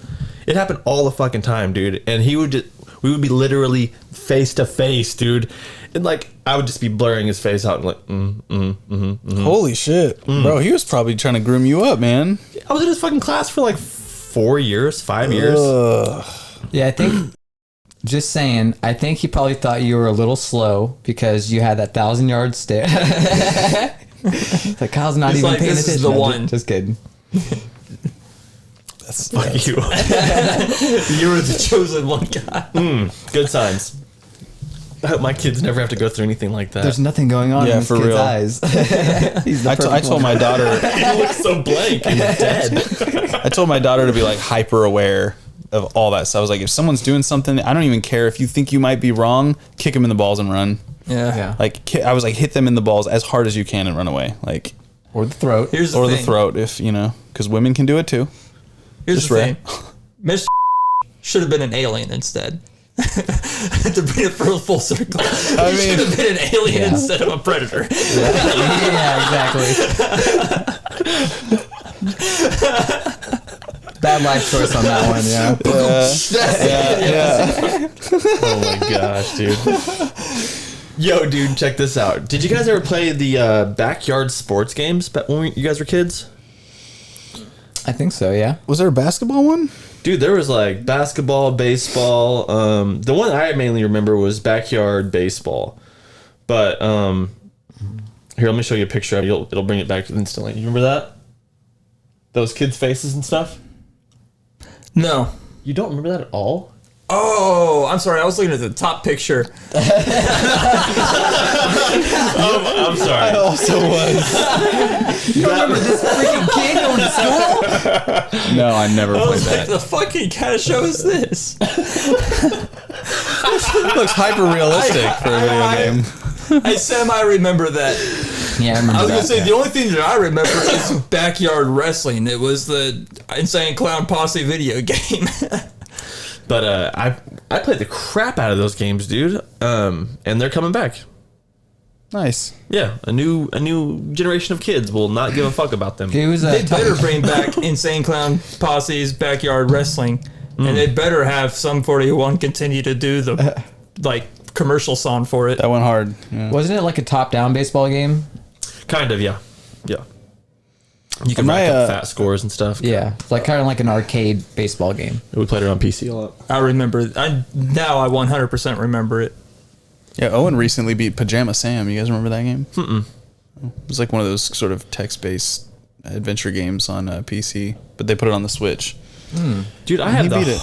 It happened all the fucking time, dude. And we would be literally face to face, dude. And like I would just be blurring his face out and like, Holy shit, bro! He was probably trying to groom you up, man. I was in his fucking class for like 4 years, 5 years. Yeah, I think. Just saying, I think he probably thought you were a little slow because you had that 1,000-yard stare. Like Kyle's not He's even like, paying "This attention. is the I'm one." Just kidding. Fuck you. You were the chosen one guy. Good signs. I hope my kids never have to go through anything like that. There's nothing going on Yeah, in this for kid's real. eyes. He's the I perfect told one. my daughter. He looks so blank and dead. I told my daughter to be like hyper aware of all that stuff. I was like, if someone's doing something, I don't even care if you think you might be wrong. Kick them in the balls and run. Yeah. Like I was like, hit them in the balls as hard as you can and run away. Like Or the throat. Here's the or thing. the throat, if you know, because women can do it too. Here's Just the rare. thing. Mr. should have been an alien instead. To bring it full circle. He should have been an alien instead of a predator. Yeah, exactly. Bad life choice on that one, yeah. Oh my gosh, dude. Yo, dude, check this out. Did you guys ever play the backyard sports games when you guys were kids? I think so, yeah. Was there a basketball one? Dude, there was like basketball, baseball. The one I mainly remember was backyard baseball. But here, let me show you a picture of it. It'll bring it back instantly. You remember that? Those kids' faces and stuff? No. You don't remember that at all? Oh, I'm sorry. I was looking at the top picture. I'm sorry. Also was. You remember this freaking kid going to school? No, I never I played was like, that. the fucking kind of show is this? It looks hyper realistic for a video game. I semi-remember that. Yeah, I remember I was that. going to say, the only thing that I remember is backyard wrestling. It was the Insane Clown Posse video game. But I played the crap out of those games, dude. And they're coming back. Nice. Yeah, a new generation of kids will not give a fuck about them. It was They better bring back Insane Clown Posse's backyard wrestling. And they better have Sum 41 continue to do the like commercial song for it. That went hard. Yeah. Wasn't it like a top-down baseball game? Kind of, yeah. Yeah. You can My, rack up fat scores and stuff. Yeah, it's like kind of like an arcade baseball game. We played it on PC a lot. I remember. Now I 100% remember it. Yeah, Owen recently beat Pajama Sam. You guys remember that game? Mm-mm. It was like one of those sort of text-based adventure games on PC, but they put it on the Switch. Dude, I have beat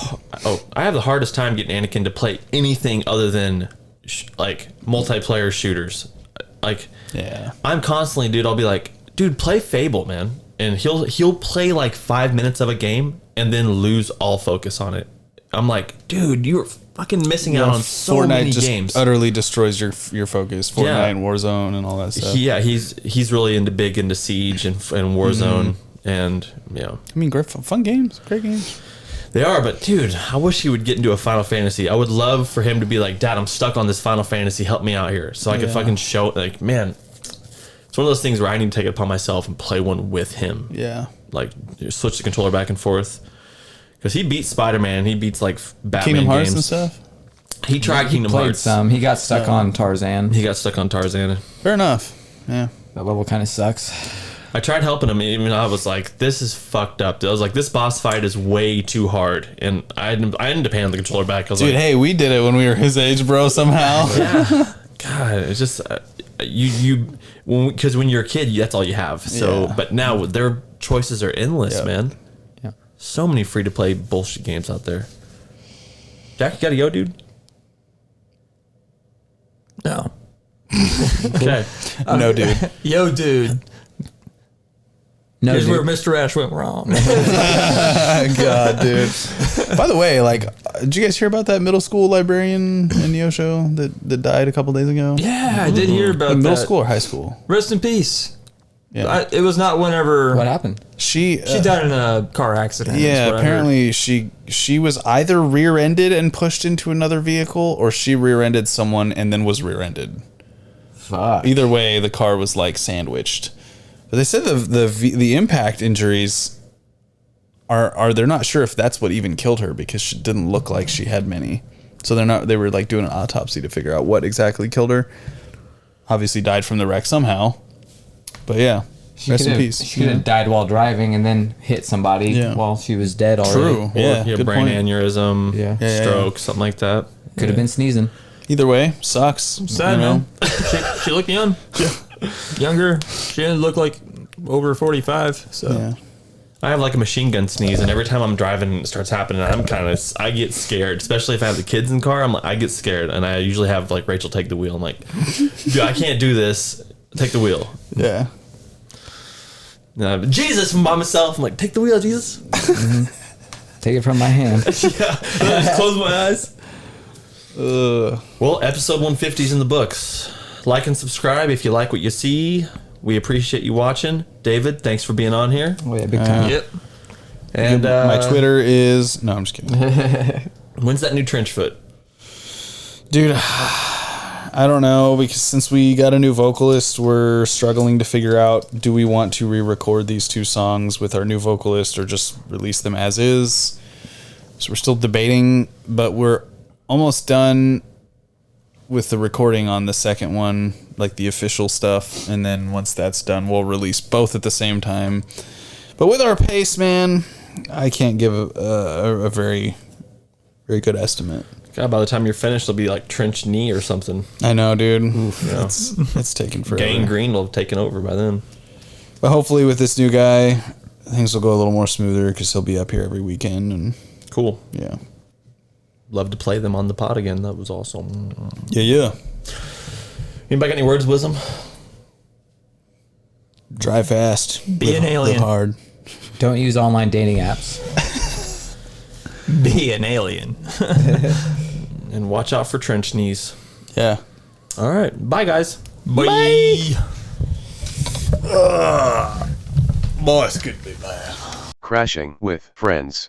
I have the hardest time getting Anakin to play anything other than like multiplayer shooters. Like, Yeah. I'm constantly, dude. I'll be like, dude, play Fable, man, and he'll play like 5 minutes of a game and then lose all focus on it. I'm like, dude, you're fucking missing out on so Fortnite many just games. utterly destroys your focus. Fortnite Yeah. and Warzone and all that stuff. Yeah, he's really into Siege and Warzone, and yeah. I mean, great fun games, great games. They are, but dude, I wish he would get into a Final Fantasy. I would love for him to be like, Dad, I'm stuck on this Final Fantasy. Help me out here. So I could fucking show, like, man, it's one of those things where I need to take it upon myself and play one with him. Yeah. Like, switch the controller back and forth. Because he beats Spider-Man. He beats, like, Batman Kingdom Hearts games. and stuff. He tried Kingdom Played Hearts. some. He got stuck on Tarzan. He got stuck on Tarzan. Fair enough. Yeah. That level kind of sucks. I tried helping him, even I was like, this is fucked up. I was like, this boss fight is way too hard. And I ended up handing the controller back. I was Dude, like, hey, we did it when we were his age, bro, somehow. yeah. God, it's just, because when you're a kid, that's all you have. So, Yeah. but now their choices are endless, Yep. man. Yeah. So many free-to-play bullshit games out there. Jack, you gotta go, dude? No. Okay. No, dude. Yo, dude. No, Here's where dude. Mr. Ash went wrong. God, dude. By the way, like, did you guys hear about that middle school librarian in Neosho that died a couple days ago? Yeah, I did hear about Middle that. school or high school? Rest in peace. Yeah. It was not whenever What happened? She died in a car accident. is yeah, what I heard. apparently she was either rear-ended and pushed into another vehicle, or she rear-ended someone and then was rear-ended. Fuck. Either way, the car was like sandwiched. But they said the impact injuries are they're not sure if that's what even killed her, because she didn't look like she had many. So they were like doing an autopsy to figure out what exactly killed her. Obviously died from the wreck somehow. But yeah, rest in peace. She could have died while driving and then hit somebody Yeah. while she was dead already. True. Or Yeah, you have good brain point. aneurysm, Yeah. Yeah, stroke, something like that. Could have been sneezing. Either way, sucks. Sad, you know? man. She looked young. Younger. She didn't look like over 45. So Yeah. I have like a machine gun sneeze, and every time I'm driving and it starts happening, I get scared, especially if I have the kids in the car. I get scared, and I usually have like Rachel take the wheel. I'm like, dude, I can't do this. Take the wheel. Yeah. Jesus, by myself. I'm like, take the wheel, Jesus. Take it from my hand. I just close my eyes. Well, episode 150 is in the books. Like and subscribe if you like what you see. We appreciate you watching. David, thanks for being on here. Oh yeah, big time. Yep. And My Twitter is no, I'm just kidding. when's that new trench foot? Dude, I don't know, because since we got a new vocalist, we're struggling to figure out, do we want to re-record these two songs with our new vocalist or just release them as is? So we're still debating, but we're almost done with the recording on the second one, like the official stuff, and then once that's done, we'll release both at the same time. But with our pace, man, I can't give a very, very good estimate. God, by the time you're finished, it'll be like trench knee or something. I know, dude. Yeah. It's taken forever. Gangrene will have taken over by then. But hopefully with this new guy, things will go a little more smoother, because he'll be up here every weekend, and Cool. yeah. Love to play them on the pod again. That was awesome. Yeah. Anybody got any words of wisdom? Drive fast. Be an alien. Live hard. Don't use online dating apps. Be an alien. And watch out for trench knees. Yeah. All right. Bye, guys. Bye. Boy, it's good to be back. Crashing with friends.